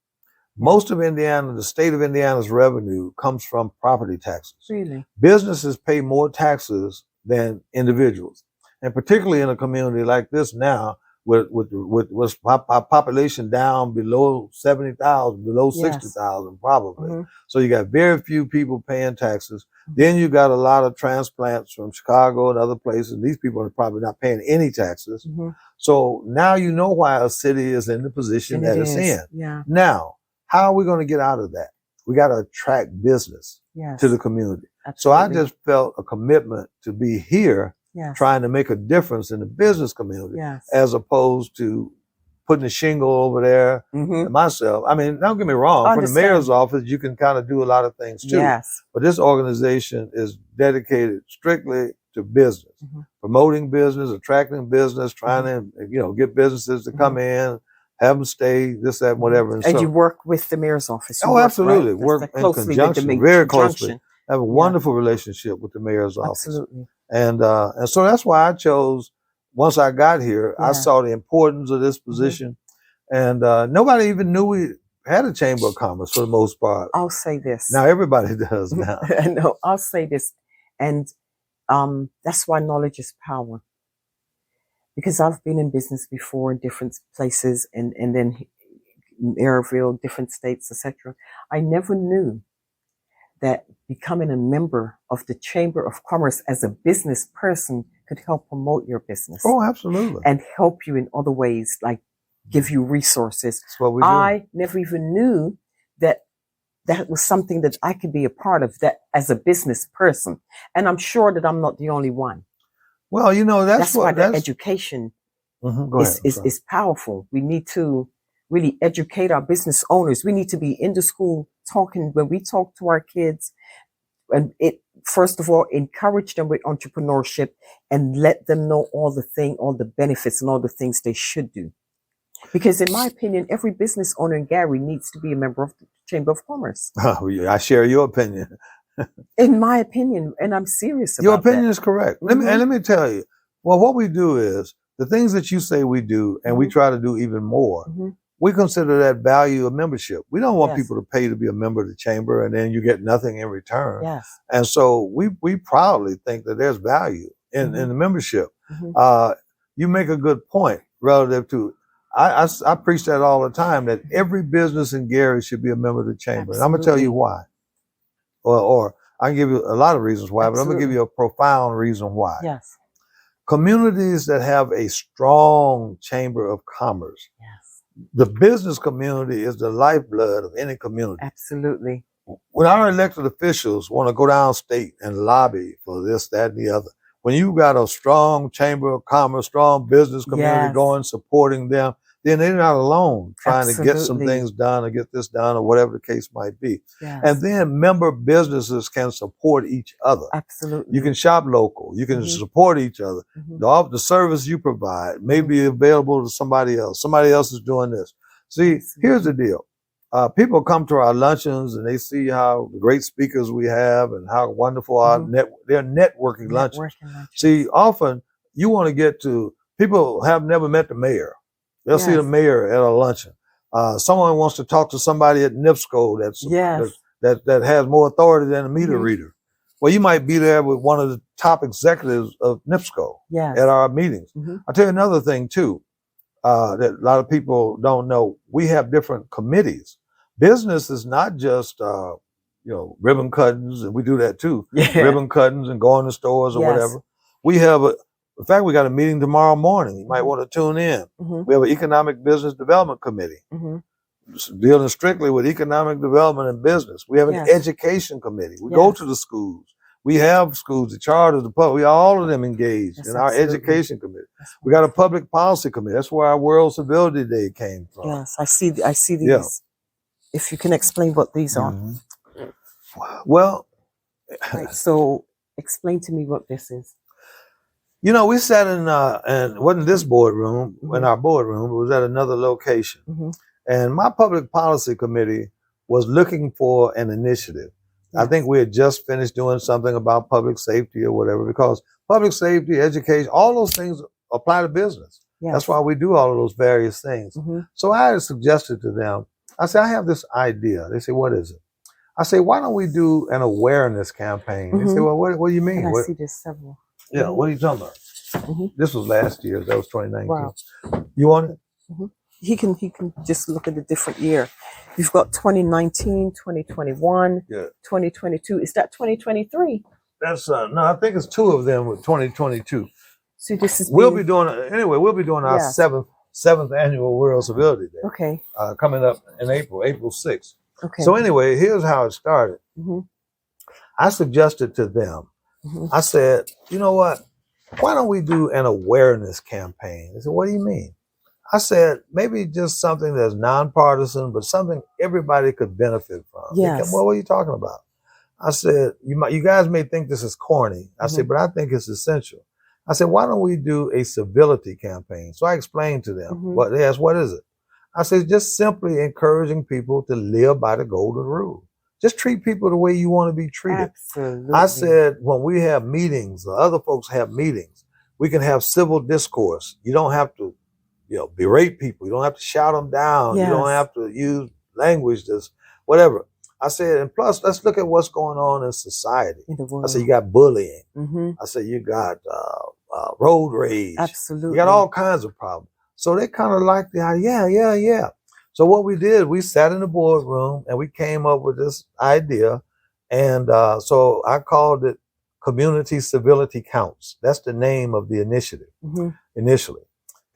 Most of Indiana, the state of Indiana's revenue comes from property taxes.
Really?
Businesses pay more taxes than individuals. And particularly in a community like this now, with population down below 70,000, below 60,000 probably. So you got very few people paying taxes. Then you got a lot of transplants from Chicago and other places. These people are probably not paying any taxes. So now you know why a city is in the position that it's in.
Yeah.
Now, how are we going to get out of that? We got to attract business to the community.
Absolutely.
So I just felt a commitment to be here trying to make a difference in the business community as opposed to putting a shingle over there myself. I mean, don't get me wrong. From the mayor's office, you can kind of do a lot of things too.
Yes.
But this organization is dedicated strictly to business, promoting business, attracting business, trying to, get businesses to come in, have them stay, this, that, whatever.
And
so,
you work with the mayor's office.
Oh, absolutely. Work in conjunction, very closely. I have a wonderful relationship with the mayor's office.
Absolutely.
And so that's why I chose, once I got here, I saw the importance of this position. And nobody even knew we had a Chamber of Commerce for the most part.
I'll say this.
Now everybody does now.
No, I'll say this. And that's why knowledge is power. Because I've been in business before in different places and then Maryville, different states, etc. I never knew that becoming a member of the Chamber of Commerce as a business person could help promote your business.
Oh, absolutely.
And help you in other ways, like give you resources.
That's what we do.
I never even knew that that was something that I could be a part of that as a business person. And I'm sure that I'm not the only one.
Well, that's
why the education is powerful. We need to really educate our business owners. We need to be in the school talking when we talk to our kids. And first of all, encourage them with entrepreneurship and let them know all the benefits and all the things they should do. Because in my opinion, every business owner in Gary needs to be a member of the Chamber of Commerce.
Oh, I share your opinion.
In my opinion, and I'm serious about
your opinion
that.
is correct. Let me tell you. Well, what we do is the things that you say we do, and we try to do even more. We consider that value of membership. We don't want people to pay to be a member of the chamber, and then you get nothing in return.
Yes.
And so we proudly think that there's value in the membership. You make a good point relative to. I preach that all the time, that every business in Gary should be a member of the chamber.
Absolutely.
And I'm going to tell you why. Or I can give you a lot of reasons why, but I'm going to give
Absolutely.
you a profound reason why.
Yes.
Communities that have a strong chamber of commerce,
Yes.
the business community is the lifeblood of any community.
Absolutely.
When our elected officials want to go downstate and lobby for this, that, and the other, when you got a strong chamber of commerce, strong business community
Yes.
going, supporting them, then they're not alone trying to get some
Absolutely.
things done or get this done or whatever the case might be.
Yes.
And then member businesses can support each other.
Absolutely.
You can shop local. You can support each other. The service you provide may be available to somebody else. Somebody else is doing this. See, here's the deal. People come to our luncheons and they see how great speakers we have and how wonderful our they're networking luncheons. See, often you want to get to people have never met the mayor. They'll see the mayor at a luncheon. Someone wants to talk to somebody at NIPSCO that has more authority than a meter reader. Well, you might be there with one of the top executives of NIPSCO at our meetings. I'll tell you another thing too, that a lot of people don't know. We have different committees. Business is not just, ribbon cuttings, and we do that too. Ribbon cuttings and going to stores or whatever. We have in fact, we got a meeting tomorrow morning. You might want to tune in. We have an economic business development committee dealing strictly with economic development and business. We have an education committee. We go to the schools. We have schools, the charters, the public. We all of them engaged in our education committee. We got a public policy committee. That's where our World Civility Day came from.
Yes, I see these. Yeah. If you can explain what these are.
Well,
right, so explain to me what this is.
You know, we sat in, and it wasn't this boardroom, in our boardroom, it was at another location. And my public policy committee was looking for an initiative. I think we had just finished doing something about public safety or whatever, because public safety, education, all those things apply to business. That's why we do all of those various things. So I had suggested to them, I said, I have this idea. They say, what is it? I say, why don't we do an awareness campaign? They say, well, what do you mean?
And I see there's several.
Yeah, what are you talking about? This was last year. That was 2019. Wow. You want it?
He can just look at the different year. You've got 2019, 2021, 2022. Is that 2023?
That's no, I think it's two of them with 2022.
See, this is
we'll be doing our seventh annual World Civility Day.
Okay.
Coming up in April 6th.
Okay.
So anyway, here's how it started. I suggested to them, I said, you know what? Why don't we do an awareness campaign? They said, what do you mean? I said, maybe just something that's nonpartisan, but something everybody could benefit from.
Yes.
Well, what are you talking about? I said, you guys may think this is corny. I said, but I think it's essential. I said, why don't we do a civility campaign? So I explained to them. They asked, what is it? I said, just simply encouraging people to live by the golden rule. Just treat people the way you want to be treated.
Absolutely.
I said, when we have meetings, or other folks have meetings, we can have civil discourse. You don't have to, berate people. You don't have to shout them down. You don't have to use language that's whatever. I said, and plus, let's look at what's going on in society. I said, you got bullying. I said, you got road rage.
Absolutely.
You got all kinds of problems. So they kind of liked the idea. Yeah. So what we did, we sat in the boardroom and we came up with this idea. And so I called it Community Civility Counts. That's the name of the initiative initially.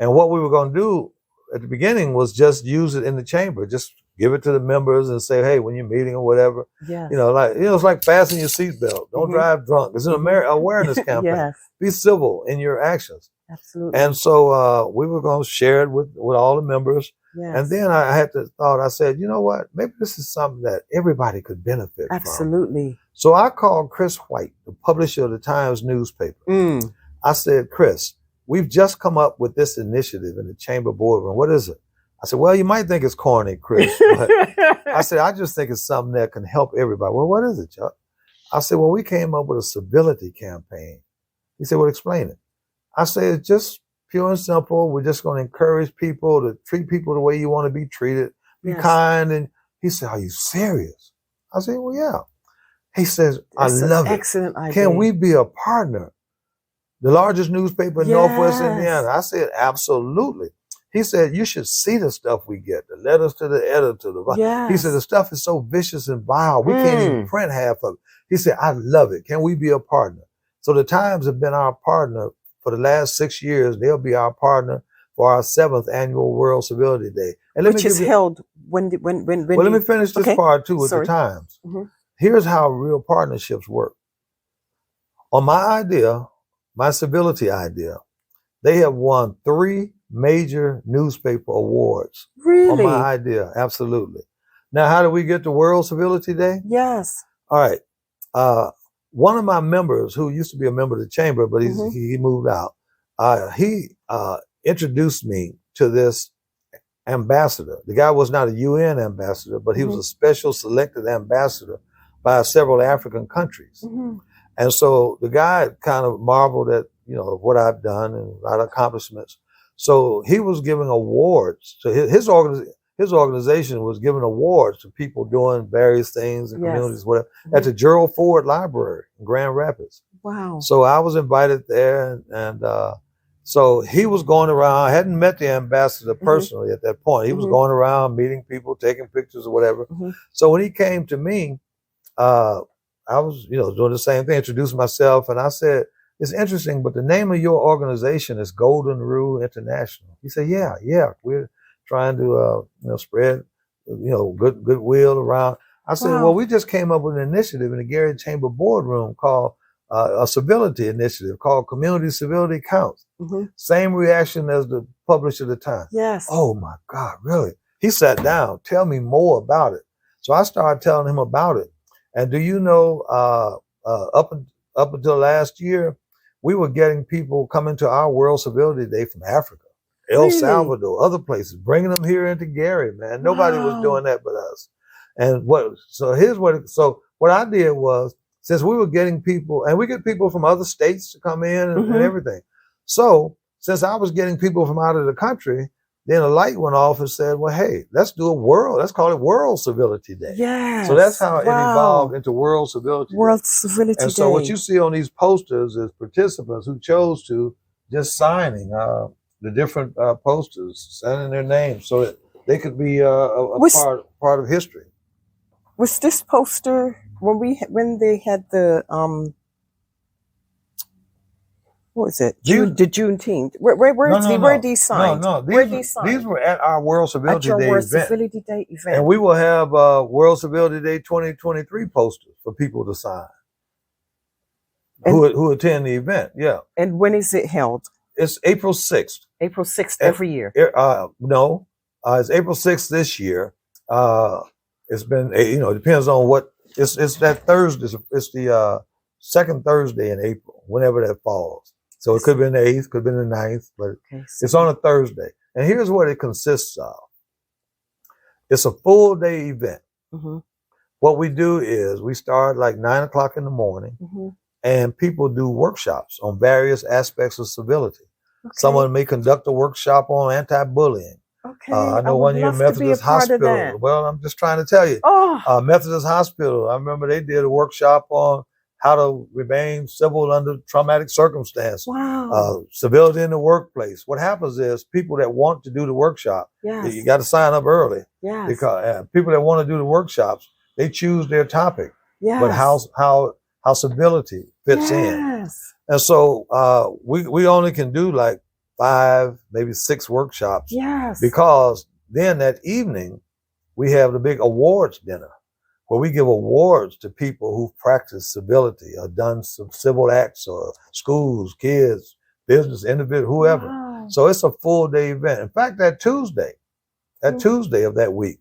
And what we were going to do at the beginning was just use it in the chamber, just give it to the members and say, hey, when you're meeting or whatever, it's like fasten your seatbelt. Don't drive drunk. It's an awareness campaign. Be civil in your actions.
Absolutely.
And so we were going to share it with all the members. And then I had the thought, I said, you know what? Maybe this is something that everybody could benefit from.
Absolutely.
So I called Chris White, the publisher of the Times newspaper. I said, Chris, we've just come up with this initiative in the chamber boardroom. What is it? I said, well, you might think it's corny, Chris, but I said, I just think it's something that can help everybody. Well, what is it, Chuck? I said, well, we came up with a civility campaign. He said, well, explain it. I said, it's just pure and simple. We're just going to encourage people to treat people the way you want to be treated. Be kind. And he said, are you serious? I said, well, yeah. He says, I love it.
Excellent idea.
Can we be a partner? The largest newspaper in Northwest Indiana. I said, absolutely. He said, you should see the stuff we get, the letters to the editor. He said, the stuff is so vicious and vile. We can't even print half of it. He said, I love it. Can we be a partner? So the Times have been our partner for the last 6 years. They'll be our partner for our 7th annual World Civility Day. And
Which is held when
well, let me finish this part too with the Times. Here's how real partnerships work. On my idea, my civility idea, they have won 3 major newspaper awards.
Really?
On my idea, absolutely. Now, how do we get to World Civility Day?
Yes.
All right. One of my members, who used to be a member of the chamber, but he moved out, he introduced me to this ambassador. The guy was not a UN ambassador, but he was a special selected ambassador by several African countries. And so the guy kind of marveled at, what I've done and a lot of accomplishments. So he was giving awards to his organization was giving awards to people doing various things in communities, whatever, at the Gerald Ford Library in Grand Rapids.
Wow.
So I was invited there, and so he was going around. I hadn't met the ambassador personally at that point. He was going around meeting people, taking pictures or whatever. So when he came to me, I was, doing the same thing, introduced myself, and I said, it's interesting, but the name of your organization is Golden Rule International. He said, yeah, we're trying to, spread, goodwill around. I said, well, we just came up with an initiative in the Gary Chamber boardroom called a civility initiative called Community Civility Counts. Same reaction as the publisher at the time.
Yes.
Oh my God, really? He sat down, tell me more about it. So I started telling him about it. And do you know, up until last year, we were getting people coming to our World Civility Day from Africa, El Salvador, other places, bringing them here into Gary, man. Nobody was doing that but us. And what I did was, since we were getting people, and we get people from other states to come in and everything. So since I was getting people from out of the country, then a light went off and said, well, hey, let's call it World Civility Day.
Yes.
So that's how it evolved into World Civility Day.
World Civility Day.
And so what you see on these posters is participants who chose to just signing the different posters, signing their names so that they could be part of history.
Was this poster when they had the what was it? The Juneteenth. Where these signed?
No. These were at our World Civility Day
World
event.
Civility Day event.
And we will have World Civility Day 2023 posters for people to sign who attend the event. Yeah.
And when is it held?
It's April 6th.
April 6th every year.
No, it's April 6th this year. It's been, it depends on what. It's that Thursday. It's the second Thursday in April, whenever that falls. So it could be the 8th, could be the 9th, but it's on a Thursday. And here's what it consists of. It's a full day event. What we do is we start like 9 o'clock in the morning, and people do workshops on various aspects of civility. Someone may conduct a workshop on anti-bullying. I know one year Methodist Hospital. Well, I'm just trying to tell you. Methodist Hospital, I remember they did a workshop on how to remain civil under traumatic circumstances.
Wow.
Civility in the workplace. What happens is people that want to do the workshop, you got to sign up early. Because people that want to do the workshops, they choose their topic. But how civility fits in. And so we only can do like 5, maybe 6 workshops. Because then that evening we have the big awards dinner, where we give awards to people who've practiced civility or done some civil acts, or schools, kids, business, individual, whoever. So it's a full day event. In fact, that Tuesday of that week,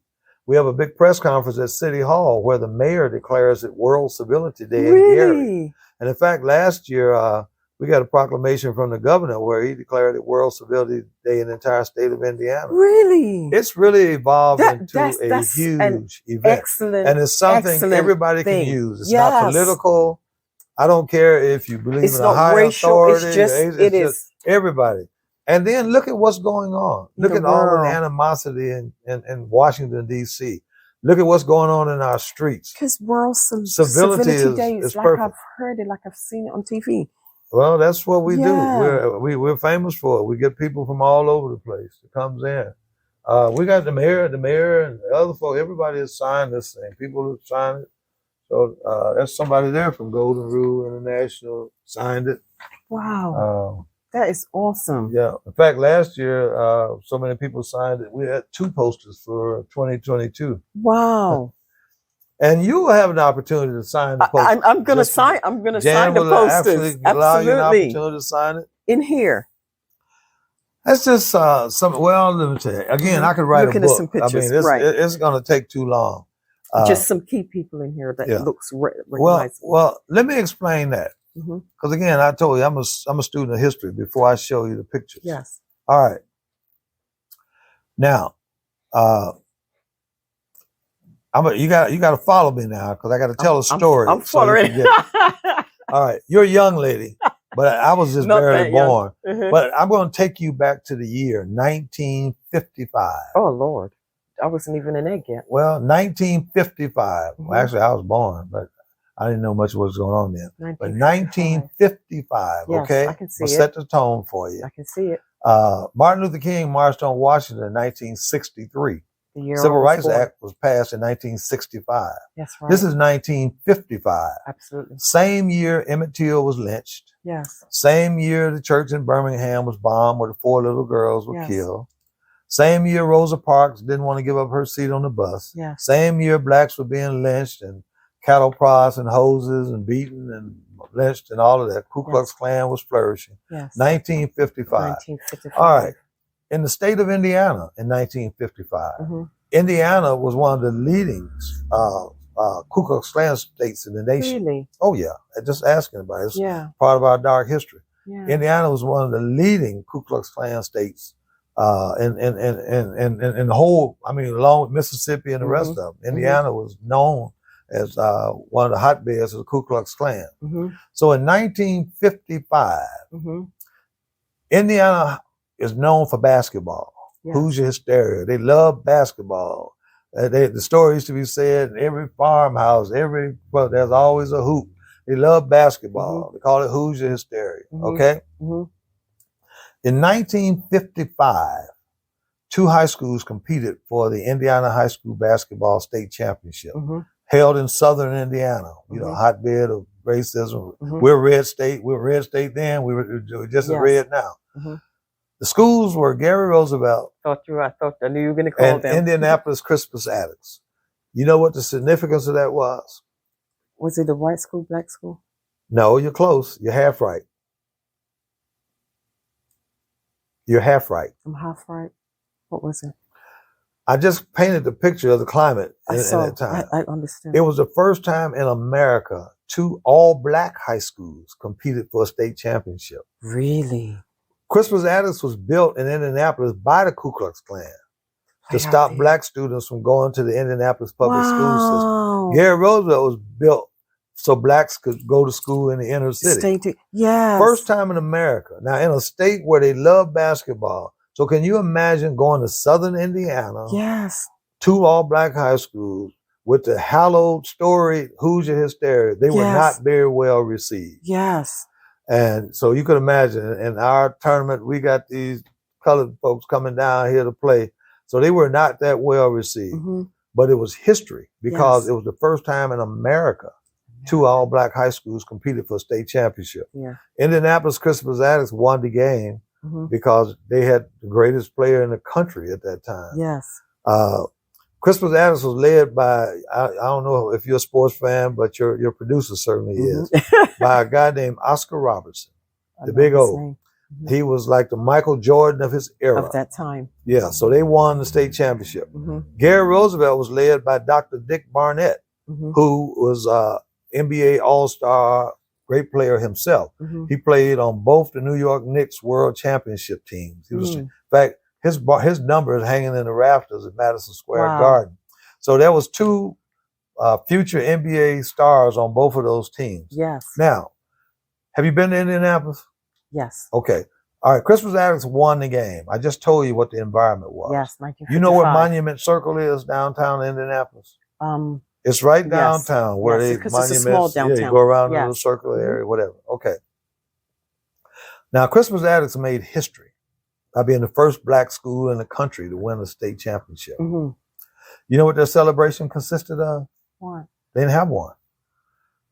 we have a big press conference at City Hall where the mayor declares it World Civility Day in Gary. And in fact, last year, we got a proclamation from the governor where he declared it World Civility Day in the entire state of Indiana.
Really?
It's really evolved into a huge event.
Excellent.
And it's something everybody can use. It's not political. I don't care if you believe in a higher authority. It is everybody. And then look at what's going on. Look at all the animosity in Washington, D.C. Look at what's going on in our streets.
Because World Civility Day is like perfect. I've heard it, like I've seen it on TV.
Well, that's what we do. We're famous for it. We get people from all over the place that comes in. We got the mayor and the other folks. Everybody has signed this thing. People who sign it. So that's somebody there from Golden Rule International signed it.
Wow. That is awesome.
Yeah. In fact, last year, so many people signed it. We had 2 posters for 2022.
Wow.
And you will have an opportunity to sign the poster.
I'm gonna sign. I'm gonna sign
Jan
the
will
posters.
allow you an
Absolutely.
opportunity to sign it.
In here.
That's just some. Well, let me tell you. Again, I could write
Looking
a
at
book.
some pictures,
I mean,
right.
it's going to take too long.
Just some key people in here that
yeah.
looks recognizable.
Well, let me explain that. Because again, I told you I'm a student of history before I show you the pictures.
Yes.
All right. Now, you got to follow me now because I got to tell a story.
I'm following.
So all right, you're a young lady, but I was just barely born. But I'm going to take you back to the year 1955.
Oh Lord, I wasn't even an egg yet.
Well, 1955. Well, actually, I was born, but I didn't know much of what was going on then. But 1955.
Yes,
okay,
I can see
I'll
it.
set the tone for you.
I can see it.
Martin Luther King marched on Washington in 1963.
The year
Civil Rights Act was passed in 1965.
That's right.
This is 1955.
Absolutely.
Same year Emmett Till was lynched.
Yes.
Same year the church in Birmingham was bombed where the 4 little girls were killed. Same year Rosa Parks didn't want to give up her seat on the bus.
Yes.
Same year blacks were being lynched and cattle prods and hoses and beaten and lynched and all of that. Ku Klux Klan was flourishing.
Yes.
1955.
1955.
All right. In the state of Indiana in 1955, Indiana was one of the leading Ku Klux Klan states in the nation.
Really?
Oh yeah, just asking about it. It's part of our dark history.
Yeah.
Indiana was one of the leading Ku Klux Klan states in the whole. I mean, along with Mississippi and the rest of them, Indiana was known as one of the hotbeds of the Ku Klux Klan. So in 1955, Indiana is known for basketball. Hoosier hysteria. They love basketball. The story used to be said in every farmhouse, there's always a hoop. They love basketball. They call it Hoosier hysteria. Okay? In 1955, 2 high schools competed for the Indiana High School Basketball State Championship, held in southern Indiana, hotbed of racism. We're a red state. We're a red state then. We were just as red now. The schools were Gary Roosevelt.
I knew you were going to call them.
Indianapolis Crispus Attucks. You know what the significance of that was?
Was it a white school, black school?
No, you're close. You're half right. You're half right.
I'm half right. What was it?
I just painted the picture of the climate in that time.
I understand.
It was the first time in America 2 all-black high schools competed for a state championship.
Really?
Crispus Attucks was built in Indianapolis by the Ku Klux Klan to stop black students from going to the Indianapolis public school system. Gary Roosevelt was built so blacks could go to school in the inner city. First time in America. Now, in a state where they love basketball. So can you imagine going to southern Indiana?
Yes.
2 all-black high schools with the hallowed story Hoosier hysteria. They were not very well received.
Yes.
And so you could imagine in our tournament, we got these colored folks coming down here to play. So they were not that well received. But it was history because it was the first time in America 2 all-black high schools competed for a state championship. Indianapolis Crispus Attucks won the game because they had the greatest player in the country at that time.
Yes.
Crispus Attucks was led by, I don't know if you're a sports fan, but your producer certainly is, by a guy named Oscar Robertson, the big O. He was like the Michael Jordan of his era.
Of that time.
Yeah, so they won the state championship. Gary Roosevelt was led by Dr. Dick Barnett, who was NBA All-Star, great player himself. He played on both the New York Knicks World Championship teams. He was, in fact, his number is hanging in the rafters at Madison Square Garden. So there was 2 future NBA stars on both of those teams.
Yes.
Now, have you been to Indianapolis?
Yes.
Okay. All right. Crispus Attucks won the game. I just told you what the environment was.
Yes, 1955.
You know where Monument Circle is downtown Indianapolis? It's right downtown where they monuments.
It's a small downtown.
You go around the little circle area, whatever. Okay. Now, Crispus Attucks made history by being the first black school in the country to win a state championship. You know what their celebration consisted of?
What?
They didn't have one.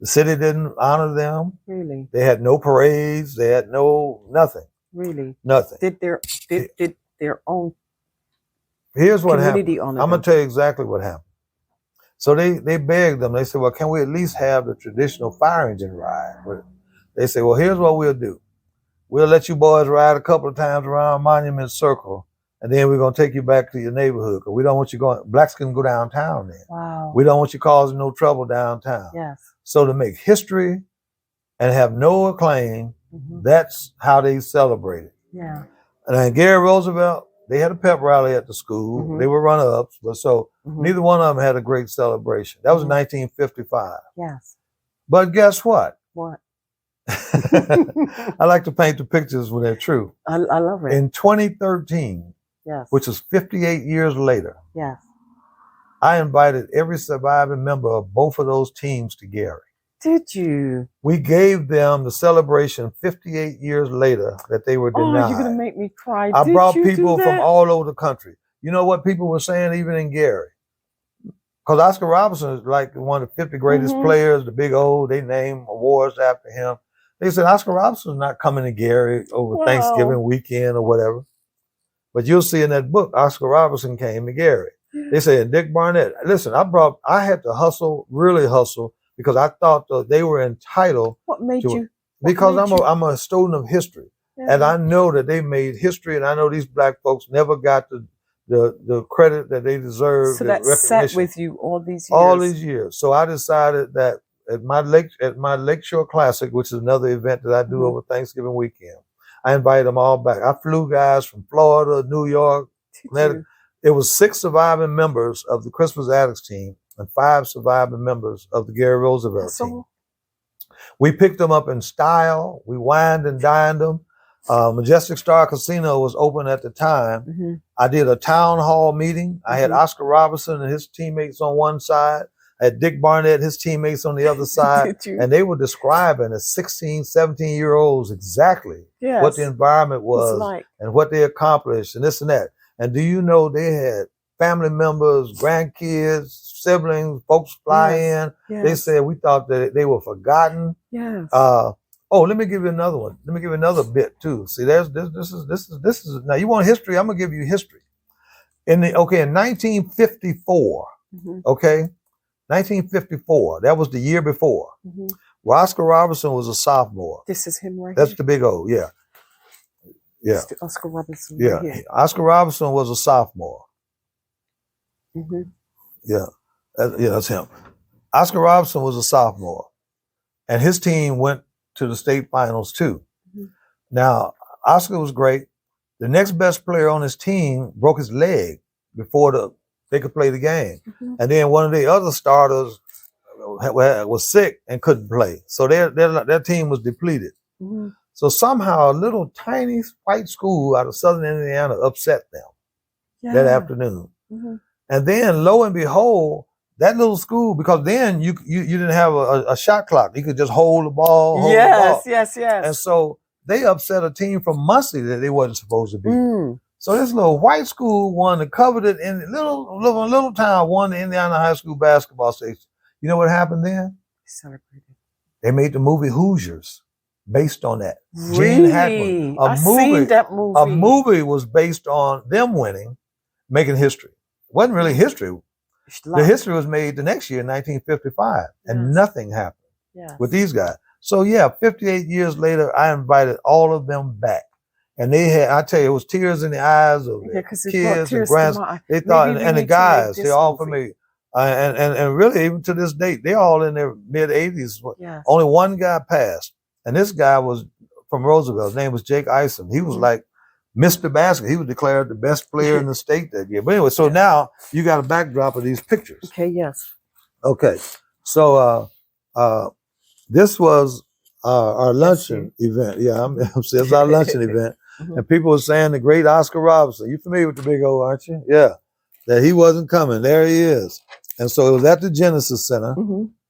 The city didn't honor them.
Really?
They had no parades. They had nothing.
Really?
Nothing.
Did their own
Here's what
community
happened.
honor
I'm
them?
gonna tell you exactly what happened. So they begged them. They said, well, can we at least have the traditional fire engine ride? They said, well, here's what we'll do. We'll let you boys ride a couple of times around Monument Circle, and then we're gonna take you back to your neighborhood because we don't want you going. Blacks can go downtown then.
Wow.
We don't want you causing no trouble downtown.
Yes.
So to make history and have no acclaim, that's how they celebrated.
Yeah.
And then Gary Roosevelt, they had a pep rally at the school. They were runner-ups, but neither one of them had a great celebration. That was 1955.
Yes.
But guess what?
What?
I like to paint the pictures when they're true.
I love it.
In 2013,
yes,
which is 58 years later,
yes,
I invited every surviving member of both of those teams to Gary.
Did you?
We gave them the celebration 58 years later that they were denied.
Oh, you're going to make me cry.
I brought people from all over the country. You know what people were saying even in Gary? Because Oscar Robertson is like one of the 50 greatest players, the Big O. They name awards after him. They said Oscar Robertson's not coming to Gary over Thanksgiving weekend or whatever. But you'll see in that book, Oscar Robertson came to Gary. They said, Dick Barnett, listen, I had to hustle, really hustle, because I thought that they were entitled.
What made
to
you?
Because I'm a student of history. Yeah. And I know that they made history, and I know these black folks never got the credit that they deserve.
So that sat with you all these years?
All these years. So I decided that at my Lakeshore Classic, which is another event that I do over Thanksgiving weekend, I invited them all back. I flew guys from Florida, New York, Connecticut. It was 6 surviving members of the Christmas Addicts team and 5 surviving members of the Gary Roosevelt team. We picked them up in style. We wined and dined them. Majestic Star Casino was open at the time. I did a town hall meeting. I had Oscar Robertson and his teammates on one side. I had Dick Barnett, his teammates on the other side. And they were describing as 16, 17-year-olds exactly what the environment was and what they accomplished and this and that. And do you know they had family members, grandkids, siblings, folks fly in. They said we thought that they were forgotten. Let me give you another one. Let me give you another bit too. See, this is now you want history, I'm gonna give you history. In 1954, 1954, that was the year before. Well, Oscar Robertson was a sophomore.
This is him right
That's
here?
the Big O, yeah. Yeah.
Oscar Robertson.
Yeah.
Right here.
Oscar Robertson was a sophomore. Yeah. That's him. Oscar Robertson was a sophomore. And his team went to the state finals too. Now, Oscar was great. The next best player on his team broke his leg before they could play the game. And then one of the other starters was sick and couldn't play. So their team was depleted. So somehow a little tiny white school out of southern Indiana upset them that afternoon. And then lo and behold, that little school, because then you didn't have a shot clock. You could just hold the ball.
Yes.
And so they upset a team from Muncie that they wasn't supposed to beat. So this little white school won the coveted in little town won the Indiana High School basketball station. You know what happened then?
Celebrated.
They made the movie Hoosiers based on that.
Really?
Gene Hackman.
Seen that movie.
A movie was based on them winning, making history. It wasn't really history. The history was made the next year, 1955, and nothing happened with these guys. So 58 years later, I invited all of them back. And they had, I tell you, it was tears in the eyes of the kids and grandsons. They thought, and the guys, they're all familiar. And really, even to this date, they're all in their mid-80s. Only one guy passed. And this guy was from Roosevelt. His name was Jake Eisen. He was like Mr. Basket. He was declared the best player in the state that year. But anyway, so now you got a backdrop of these pictures.
Okay, yes.
Okay. So this was our luncheon event. Yeah, it's our luncheon event. And people were saying the great Oscar Robertson. You familiar with the Big O, aren't you? Yeah. That he wasn't coming. There he is. And so it was at the Genesis Center.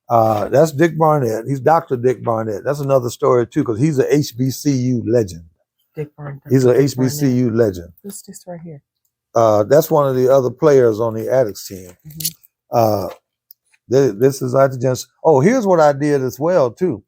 That's Dick Barnett. He's Dr. Dick Barnett. That's another story too, because he's an HBCU legend.
Dick Barnett.
He's an HBCU legend.
Who's this right here?
That's one of the other players on the Addicts team. This is like the Genesis. Oh, here's what I did as well too.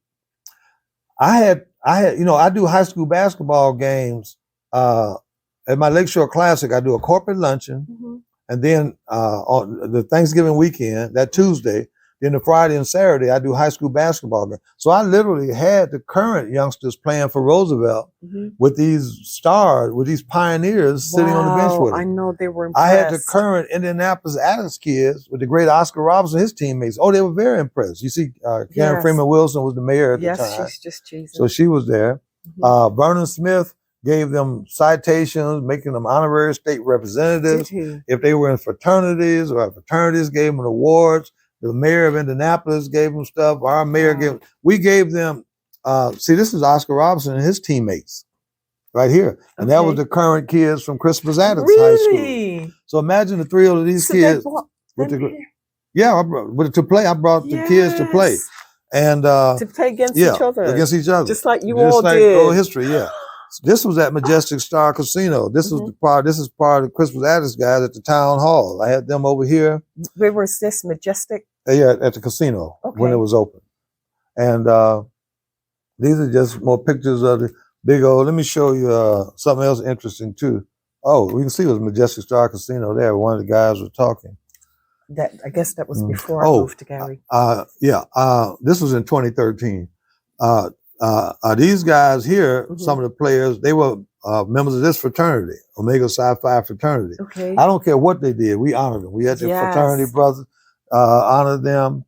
I had, I do high school basketball games. At my Lakeshore Classic, I do a corporate luncheon, and then on the Thanksgiving weekend, that Tuesday, then the Friday and Saturday, I do high school basketball games. So I literally had the current youngsters playing for Roosevelt with these stars, with these pioneers sitting on the bench with them.
I know they were impressed.
I had the current Indianapolis Adams kids with the great Oscar Robertson, his teammates. Oh, they were very impressed. You see, Karen Freeman Wilson was the mayor at the time.
Yes, she's just cheesing.
So she was there. Vernon Smith gave them citations, making them honorary state representatives. If they were in fraternities or fraternities, gave them awards. The mayor of Indianapolis gave them stuff. Our mayor we gave them, see, this is Oscar Robertson and his teammates right here. And that was the current kids from Crispus Attucks High School. So imagine the three of these kids. I brought the kids to play. And
to play against each other.
Against each other.
Just like you all did.
Oral history, This was at Majestic Star Casino. This was this is part of the Crispus Attucks guys at the town hall. I had them over here.
Where was this? Majestic?
Yeah, at the casino when it was open. And these are just more pictures of the big old. Let me show you something else interesting too. Oh, we can see it was Majestic Star Casino there. One of the guys was talking.
That I guess that was before I moved to Gary.
This was in 2013. These guys here, some of the players, they were members of this fraternity, Omega Psi Phi fraternity. I don't care what they did, we honored them. We had the fraternity brothers, honored them.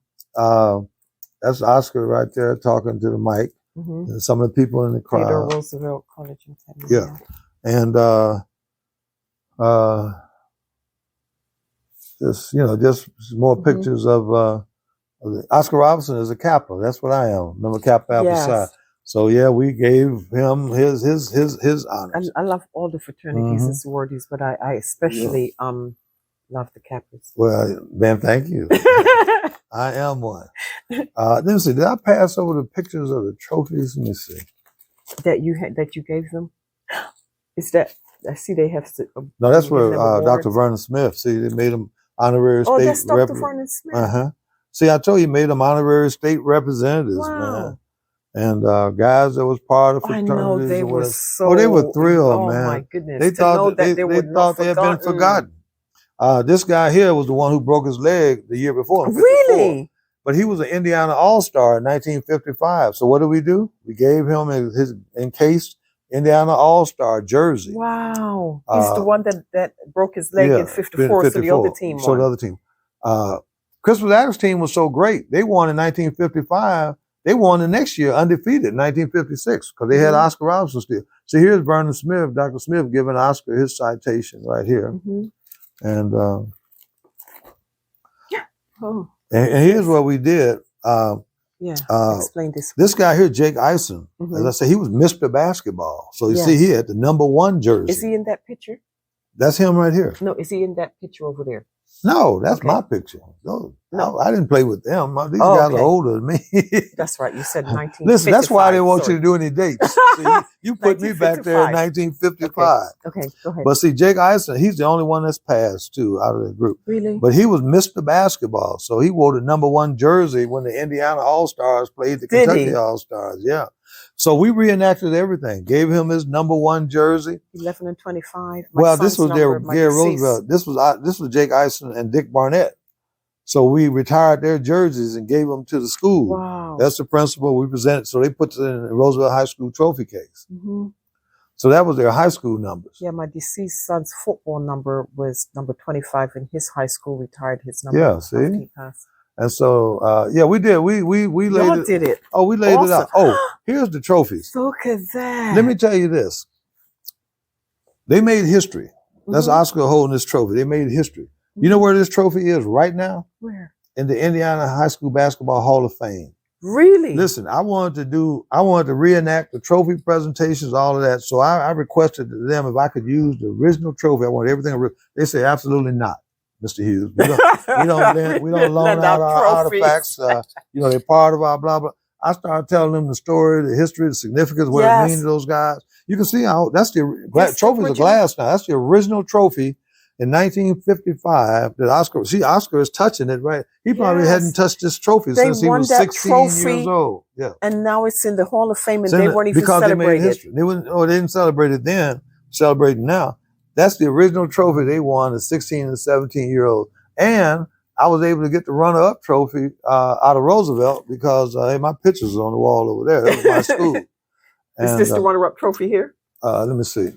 That's Oscar right there talking to the mic, and some of the people in the crowd.
Theodore Roosevelt College and
and just more pictures of Oscar Robertson is a Kappa. That's what I am. Remember Kappa Alpha Psi. So we gave him his honors.
I love all the fraternities and sororities, but I especially love the Kappas.
Well, Ben, thank you. I am one. Let me see. Did I pass over the pictures of the trophies? Let me see.
That you gave them. Is that? I see they have.
No, that's where Dr. Vernon Smith. See, they made him honorary state.
Oh, that's Dr. Vernon Smith.
See, I told you, made them honorary state representatives, man. And guys that was part of fraternities.
I know they were so.
They were thrilled, man.
Oh my goodness!
They thought they had been forgotten. This guy here was the one who broke his leg the year before.
Really?
But he was an Indiana All-Star in 1955. So what did we do? We gave him his encased Indiana All-Star jersey.
Wow! He's the one that broke his leg in 54. So the other team won.
So the other team. Crispus Attucks team was so great. They won in 1955. They won the next year undefeated in 1956 because they had Oscar Robertson still. So here's Vernon Smith, Dr. Smith giving Oscar his citation right here. And and here's what we did.
Explain this.
This guy here, Jake Eisen, as I say, he was Mr. Basketball. So you see he had the #1 jersey.
Is he in that picture?
That's him right here.
No, is he in that picture over there?
No, that's my picture. No, I didn't play with them. These guys are older than me.
That's right. You said 1955.
Listen, that's why I didn't want you to do any dates. See, you put me back there in 1955.
Okay, go ahead.
But see, Jake Eisen, he's the only one that's passed too out of the group.
Really?
But he was Mr. Basketball. So he wore the #1 jersey when the Indiana All-Stars played the Kentucky All-Stars. Yeah. So we reenacted everything. Gave him his #1 jersey.
11 and 25.
This was Gary Roosevelt. This was Jake Eisen and Dick Barnett. So we retired their jerseys and gave them to the school.
Wow.
That's the principal we presented. So they put it in the Roosevelt High School trophy case. So that was their high school numbers.
Yeah, my deceased son's football number was number 25 in his high school. Retired his number.
Yeah, see. And so, we did. We laid it.
Did it.
Oh, we laid it out. Oh, here's the trophies.
Look at that.
Let me tell you this. They made history. That's Oscar holding this trophy. They made history. You know where this trophy is right now?
Where?
In the Indiana High School Basketball Hall of Fame.
Really?
Listen, I wanted to reenact the trophy presentations, all of that. So I requested to them if I could use the original trophy. I want everything. They say absolutely not, Mr. Hughes. We don't loan out our artifacts. They're part of our blah blah. I started telling them the story, the history, the significance, what it means to those guys. You can see how that's the trophy's of glass now. That's the original trophy in 1955 that Oscar is touching it, right? He probably
Yes.
hadn't touched this trophy
They
since he
won
was
that
16
trophy,
years old. Yeah.
and now it's in the Hall of Fame, and they weren't even
Because they made
celebrated.
history. They didn't celebrate it then, celebrating now. That's the original trophy they won as 16 and 17-year-olds. And I was able to get the runner-up trophy out of Roosevelt because hey, my picture's on the wall over there. That was my school.
Is this the runner-up trophy here?
Let me see.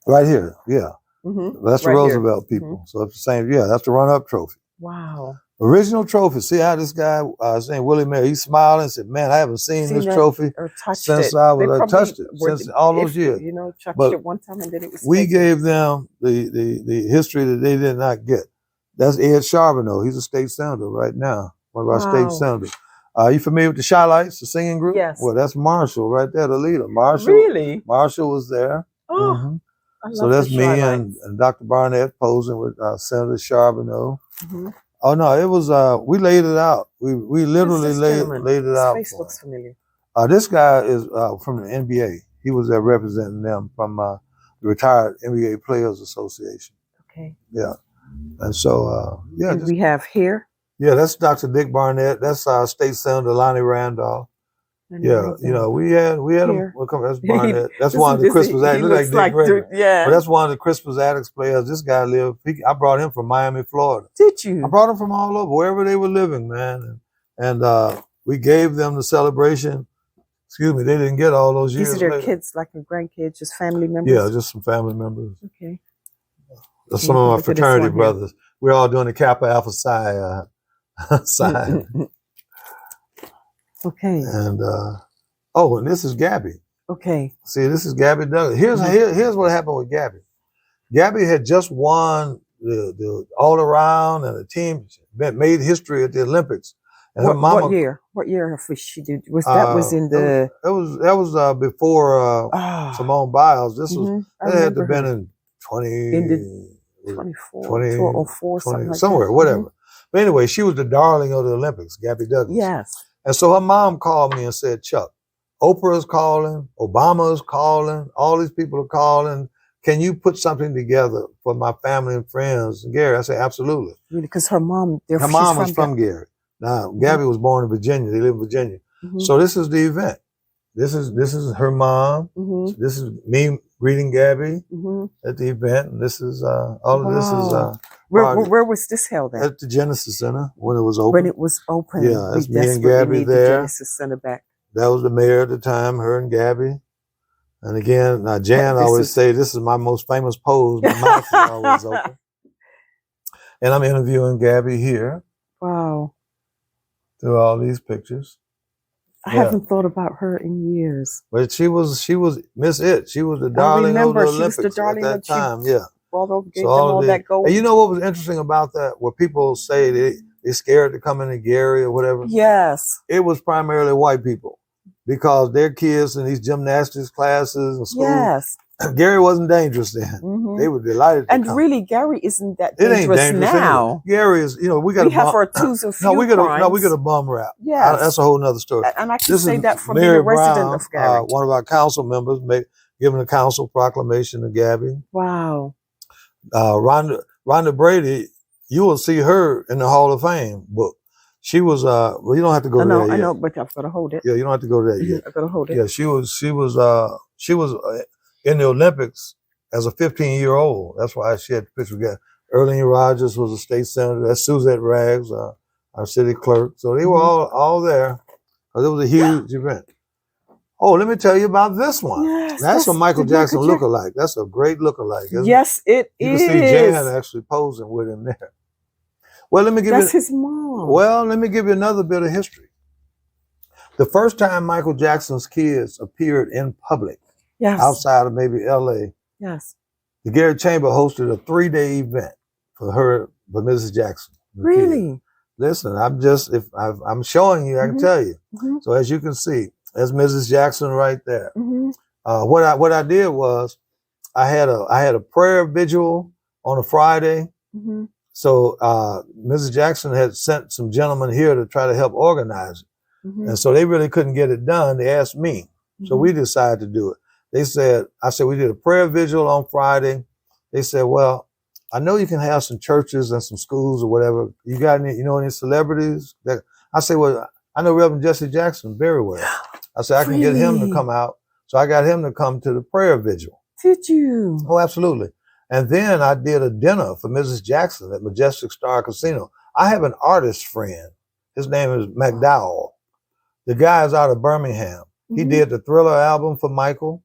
Right here. Yeah.
Mm-hmm.
That's the
Right
Roosevelt people. So it's the same. Yeah, that's the run-up trophy.
Wow.
Original trophy. See how this guy, his name Willie Mayer, he smiled and said, "Man, I haven't seen this trophy
or touched
since
it.
I touched it since all those years."
You know, touched
But
it one time and then it was
we
taken.
gave them the history that they did not get. That's Ed Charbonneau. He's a state senator right now, one of our state senators. You familiar with the Shy-Lights, the singing group?
Yes.
Well, that's Marshall right there, the leader. Marshall.
Really?
Marshall was there.
Oh, I
So
love
that's
the
me
Shy-Lights.
and Dr. Barnett posing with Senator Charbonneau.
Mm-hmm.
Oh no, it was we laid it out. We literally laid it out.
His face looks familiar.
This guy is from the NBA. He was there representing them from the retired NBA Players Association.
Okay.
Yeah. And so
And we have here.
Yeah, that's Dr. Dick Barnett. That's our state senator Lonnie Randolph. Yeah, you know, we had him. That's Barnett. That's one of the Crispus Attucks. Look like Dick Gregory.
Yeah.
But that's one of the Crispus Attucks players. This guy lived. I brought him from Miami, Florida.
Did you?
I brought him from all over, wherever they were living, man. And we gave them the celebration. Excuse me, they didn't get all those years.
These are their
later.
kids, like your grandkids, just family members?
Yeah, just some family members.
Okay.
Some of my fraternity brothers. We're all doing the Kappa Alpha Psi sign.
Okay.
And and this is Gabby.
Okay.
See, this is Gabby Douglas. Here's what happened with Gabby. Gabby had just won the all around, and the team made history at the Olympics. And her mama.
What year? What year was she did? That was in the.
That was before Simone Biles. This was that had to have been in
24, something like
somewhere,
that.
whatever. But anyway, she was the darling of the Olympics, Gabby Douglas.
Yes.
And so her mom called me and said, "Chuck, Oprah is calling, Obama is calling, all these people are calling. Can you put something together for my family and friends?" And Gary, I said, "Absolutely."
Really, because her mom,
her mom was from Gary. Now, Gabby was born in Virginia. They live in Virginia. So this is the event. This is her mom. This is me greeting Gabby at the event. And this is all of this is
where was this held at?
At the Genesis Center when it was open.
When it was open.
Yeah, that's me and Gabby there.
The Genesis Center back.
That was the mayor at the time, her and Gabby. And again, now Jan always say this is my most famous pose. My mouth is always open. And I'm interviewing Gabby here.
Wow.
Through all these pictures.
I haven't thought about her in years.
But she was Miss It. She was the darling of the Olympics at that time. Yeah.
All that gold.
And you know what was interesting about that? Where people say they're scared to come into Gary or whatever.
Yes.
It was primarily white people. Because their kids in these gymnastics classes and school. Yes. Gary wasn't dangerous then. They were delighted to come.
And really, Gary isn't that dangerous, now.
Anyway. Gary is, we got
our twos and few
we got a bum rap.
Yeah,
that's a whole nother story.
And I can say that from being a resident of Gary.
One of our council members, giving a council proclamation to Gabby.
Wow.
Rhonda Brady, you will see her in the Hall of Fame book. She was you don't have to go to that yet.
I know, but I've got to hold it.
Yeah, you don't have to go to that yet.
I've got to hold it.
Yeah, she was in the Olympics as a 15-year-old. That's why she had the picture. Earlene Rogers was a state senator. That's Suzette Rags, our city clerk. So they were all there because it was a huge event. Oh, let me tell you about this one.
Yes,
that's a Michael Jackson lookalike. That's a great lookalike.
Yes, it is.
You can see Jan actually posing with him there. Well, let me give
That's his mom.
Well, let me give you another bit of history. The first time Michael Jackson's kids appeared in public, outside of maybe LA, the Gary Chamber hosted a 3-day event for Mrs. Jackson.
Really?
Listen, I'm showing you, I can tell you. So as you can see, that's Mrs. Jackson right there. What I did was I had a prayer vigil on a Friday. So Mrs. Jackson had sent some gentlemen here to try to help organize it. And so they really couldn't get it done. They asked me. So we decided to do it. I said, we did a prayer vigil on Friday. They said, well, I know you can have some churches and some schools or whatever. You got any, any celebrities that I say, well, I know Reverend Jesse Jackson very well. I said, I can get him to
Really?
come out. So I got him to come to the prayer vigil.
Did you?
Oh, absolutely. And then I did a dinner for Mrs. Jackson at Majestic Star Casino. I have an artist friend. His name is McDowell. The guy is out of Birmingham. He did the Thriller album for Michael.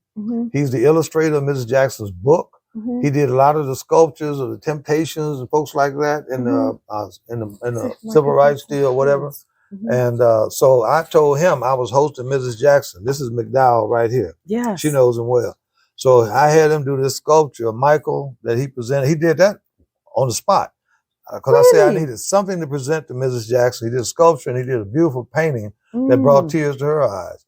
He's the illustrator of Mrs. Jackson's book. He did a lot of the sculptures of the Temptations and folks like that in the civil rights deal or whatever. And so I told him I was hosting Mrs. Jackson. This is McDowell right here.
Yes.
She knows him well. So I had him do this sculpture of Michael that he presented. He did that on the spot. Because I said I needed something to present to Mrs. Jackson. He did a sculpture and he did a beautiful painting that brought tears to her eyes.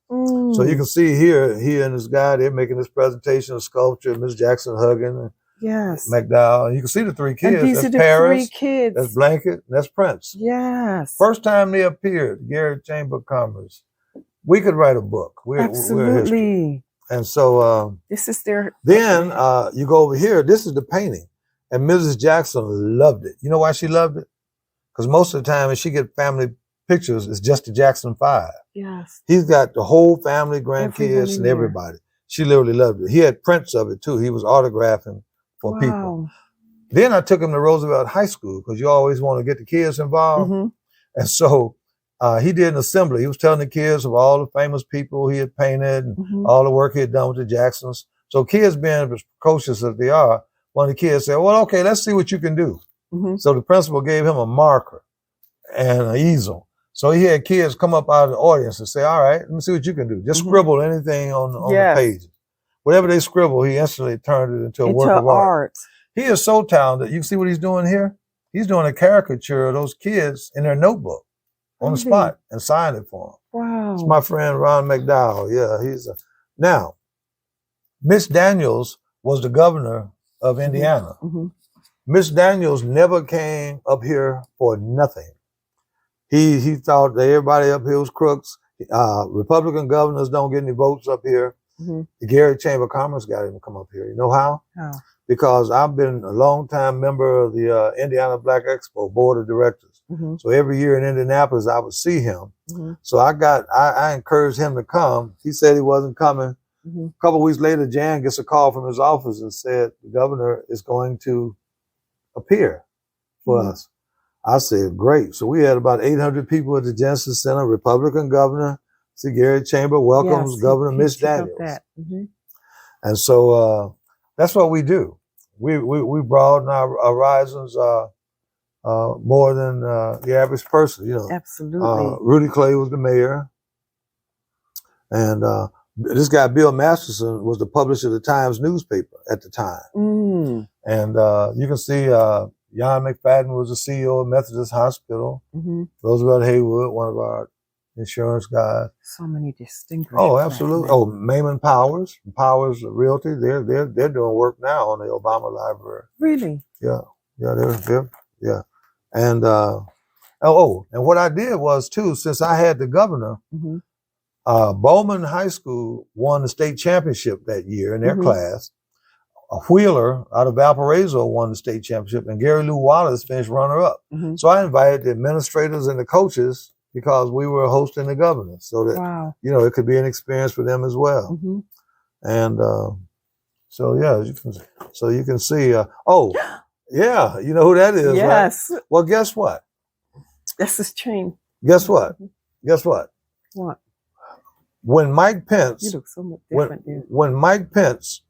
So you can see here, he and this guy, they're making this presentation of sculpture, Mrs. Jackson hugging McDowell. And you can see the three kids.
And these
that's
are the
Paris,
3 kids.
that's Blanket, and that's Prince.
Yes.
First time they appeared, Gary Chamber of Commerce. We could write a book. We're history.
Absolutely.
And so
This is their.
then you go over here. This is the painting. And Mrs. Jackson loved it. You know why she loved it? Because most of the time when she get family pictures, it's just the Jackson 5.
Yes.
He's got the whole family, grandkids,
Everyone
and
there.
everybody. She literally loved it. He had prints of it too. He was autographing for people. Then I took him to Roosevelt High School because you always want to get the kids involved. And so he did an assembly. He was telling the kids of all the famous people he had painted and all the work he had done with the Jacksons. So kids being as precocious as they are, one of the kids said, well, okay, let's see what you can do. So the principal gave him a marker and an easel. So he had kids come up out of the audience and say, all right, let me see what you can do. Just scribble anything on the page. Whatever they scribble, he instantly turned it into a work of art. He is so talented. You see what he's doing here? He's doing a caricature of those kids in their notebook on the spot and signed it for them.
Wow.
It's my friend Ron McDowell. Yeah, now, Miss Daniels was the governor of Indiana. Miss Daniels never came up here for nothing. He thought that everybody up here was crooks. Republican governors don't get any votes up here. The Gary Chamber of Commerce got him to come up here. You know how? How? Because I've been a long time member of the Indiana Black Expo Board of Directors. So every year in Indianapolis, I would see him. So I encouraged him to come. He said he wasn't coming. A couple of weeks later, Jan gets a call from his office and said the governor is going to appear for us. I said, great. So we had about 800 people at the Jensen Center. Republican governor, see Gary Chamber welcomes Governor Miss Daniels. And so that's what we do. We broaden our horizons more than the average person. You know,
Absolutely.
Rudy Clay was the mayor, and this guy Bill Masterson was the publisher of the Times newspaper at the time. And you can see Jan McFadden was the CEO of Methodist Hospital. Roosevelt Haywood, one of our insurance guys.
So many distinguished.
Oh, absolutely. Oh, Mayman Powers Realty. They're doing work now on the Obama Library.
Really?
Yeah. Yeah. And and what I did was too, since I had the governor, Bowman High School won the state championship that year in their class. A Wheeler out of Valparaiso won the state championship, and Gary Lou Wallace finished runner-up. So I invited the administrators and the coaches because we were hosting the governor, so that it could be an experience for them as well. And so you can see. Yeah, you know who that is,
yes.
Right? Well, guess what?
That's his chain.
Guess what? Guess what?
What?
When Mike Pence,
you look so much different.
When Mike Pence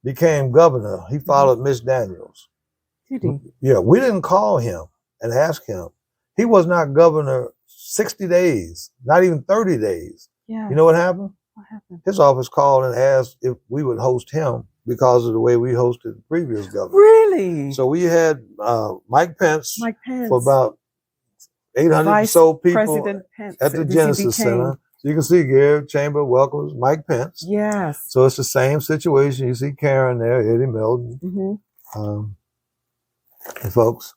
became governor, he followed Miss Daniels.
Did he?
Yeah, we didn't call him and ask him. He was not governor 60 days, not even 30 days.
Yeah.
You know what happened?
What happened?
His office called and asked if we would host him because of the way we hosted the previous governor.
Really?
So we had Mike Pence for about 800 or so people at the Genesis Center. So you can see Gary Chamber welcomes Mike Pence.
Yes.
So it's the same situation. You see Karen there, Eddie Milton, and folks.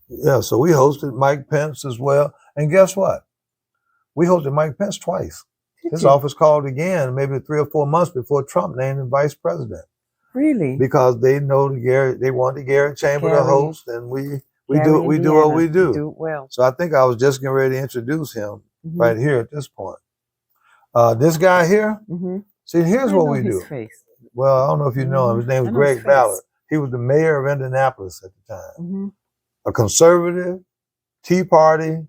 Yeah, so we hosted Mike Pence as well. And guess what? We hosted Mike Pence twice. His office called again maybe 3 or 4 months before Trump named him vice president.
Really?
because they know they want the Gary Chamber to
Gary.
host, and we
Gary,
do what
Indiana.
we do.
You do it well.
So I think I was just getting ready to introduce him
Mhm.
right here at this point. This guy here,
Mhm.
see, here's
I
what
know
we
his
do.
face.
Well, I don't know if you know him. His name
I
is
know his
Greg
face.
Ballard. He was the mayor of Indianapolis at the time.
Mhm.
A conservative, Tea Party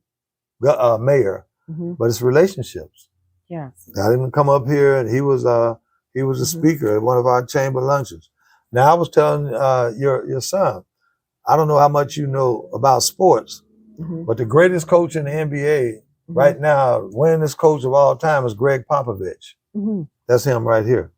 mayor,
Mhm.
but it's relationships.
Yes.
I didn't come up here, and he was a
Mhm.
speaker at one of our chamber lunches. Now I was telling your son, I don't know how much you know about sports,
Mhm.
but the greatest coach in the NBA
Mhm.
right now, winningest coach of all time, is Greg Popovich.
Mhm.
That's him right here.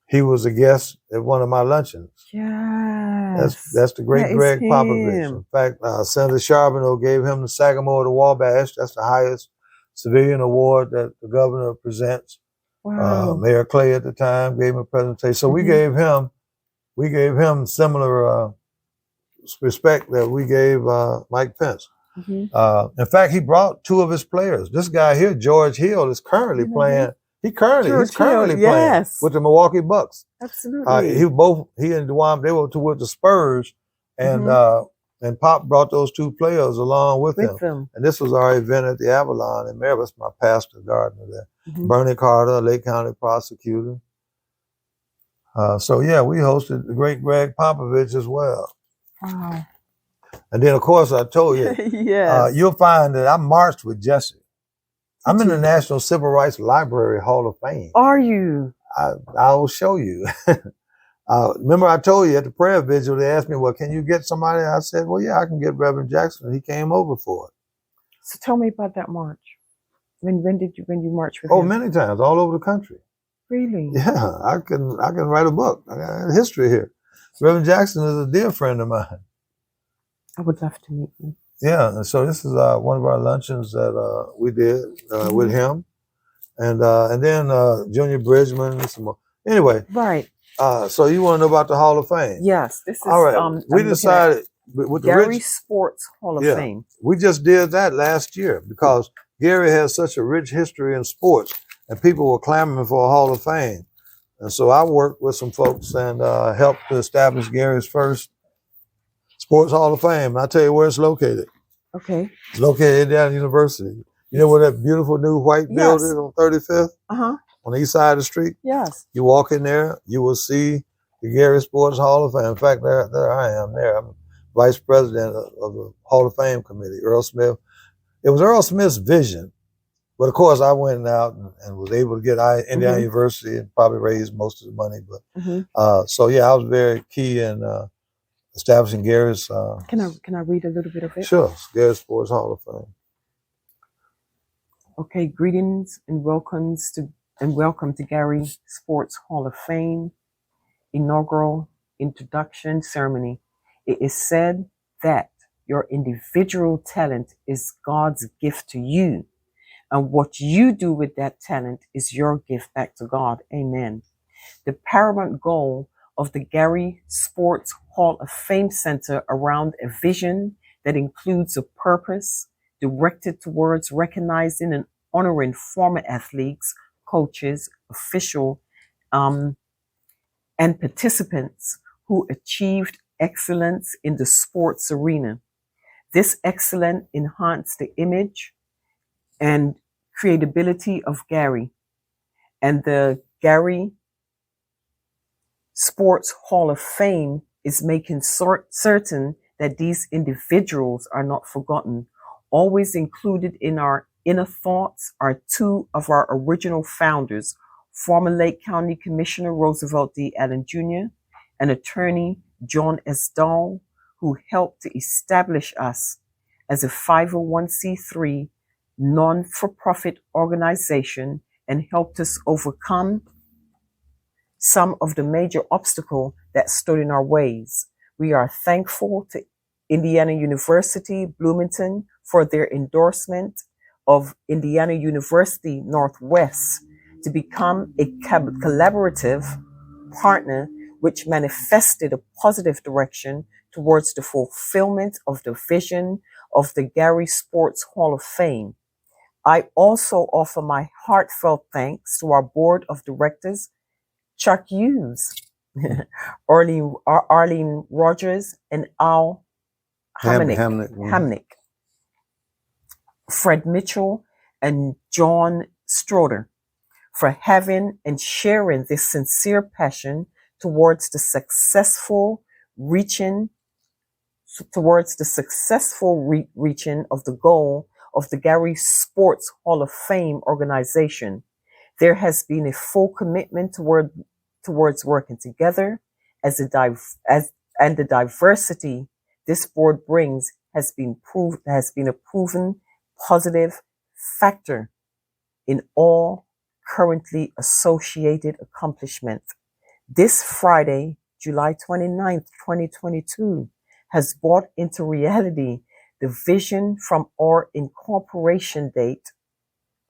He was a guest at one of my luncheons.
Yes.
That's the great
That is
Greg Popovich.
him.
In fact, Senator Charbonneau gave him the Sagamore the Wabash. That's the highest civilian award that the governor presents.
Wow.
Mayor Clay at the time gave him a presentation. So we
Mhm.
gave him similar respect that we gave Mike Pence.
Mhm.
In fact, he brought two of his players. This guy here, George Hill, is currently
Mhm.
playing. He's
George
currently
Hill,
playing
yes.
with the Milwaukee Bucks.
Absolutely.
He and Dewan, they were with the Spurs, and and Pop brought those two players along with him.
them.
And this was our event at the Avalon in Maryland. My pastor gardener there,
Mhm.
Bernie Carter, Lake County prosecutor. So yeah, we hosted the great Greg Popovich as well.
Wow.
And then of course I told you,
Yes.
you'll find that I marched with Jesse. I'm in
you?
the National Civil Rights Library Hall of Fame.
Are you?
I will show you. Remember I told you at the prayer vigil, they asked me, well, can you get somebody? I said, well, yeah, I can get Reverend Jackson. He came over for it.
So tell me about that march. When you marched with
Oh,
him?
many times, all over the country.
Really?
Yeah, I can write a book. I got a history here. Reverend Jackson is a dear friend of mine.
I would love to meet you.
Yeah, and so this is one of our luncheons that we did with him, and then Junior Bridgman and some more. Anyway,
Right.
So you want to know about the Hall of Fame?
Yes. This is
All right. We decided with the
Gary Sports Hall of Fame.
We just did that last year because Gary has such a rich history in sports, and people were clamoring for a Hall of Fame. And so I worked with some folks and helped to establish Gary's first Sports Hall of Fame. And I'll tell you where it's located.
Okay.
It's located at Indiana University. You know where that beautiful new white building is on 35th?
Uh-huh.
On the east side of the street?
Yes.
You walk in there, you will see the Gary Sports Hall of Fame. In fact, there I am there. I'm vice president of the Hall of Fame committee, Earl Smith. It was Earl Smith's vision. But of course, I went out and was able to get Indiana University and probably raise most of the money. But so yeah, I was very key in establishing Gary's.
Can I read a little bit of it?
Sure, Gary Sports Hall of Fame.
Okay, greetings and welcome to Gary Sports Hall of Fame inaugural introduction ceremony. It is said that your individual talent is God's gift to you. And what you do with that talent is your gift back to God. Amen. The paramount goal of the Gary Sports Hall of Fame Center around a vision that includes a purpose directed towards recognizing and honoring former athletes, coaches, officials, and participants who achieved excellence in the sports arena. This excellence enhanced the image and creatability of Gary, and the Gary Sports Hall of Fame is making certain that these individuals are not forgotten. Always included in our inner thoughts are two of our original founders, former Lake County Commissioner Roosevelt D. Allen Jr. and attorney John S. Dahl, who helped to establish us as a 501c3 non-for-profit organization and helped us overcome some of the major obstacles that stood in our ways. We are thankful to Indiana University, Bloomington for their endorsement of Indiana University Northwest to become a collaborative partner which manifested a positive direction towards the fulfillment of the vision of the Gary Sports Hall of Fame. I also offer my heartfelt thanks to our board of directors, Chuck Hughes, Arlene Rogers, and Al Hamnick, Fred Mitchell, and John Stroder for having and sharing this sincere passion towards the successful reaching of the goal of the Gary Sports Hall of Fame organization. There has been a full commitment towards working together and the diversity this board brings has been a proven positive factor in all currently associated accomplishments. This Friday, July 29th, 2022, has brought into reality the vision from our incorporation date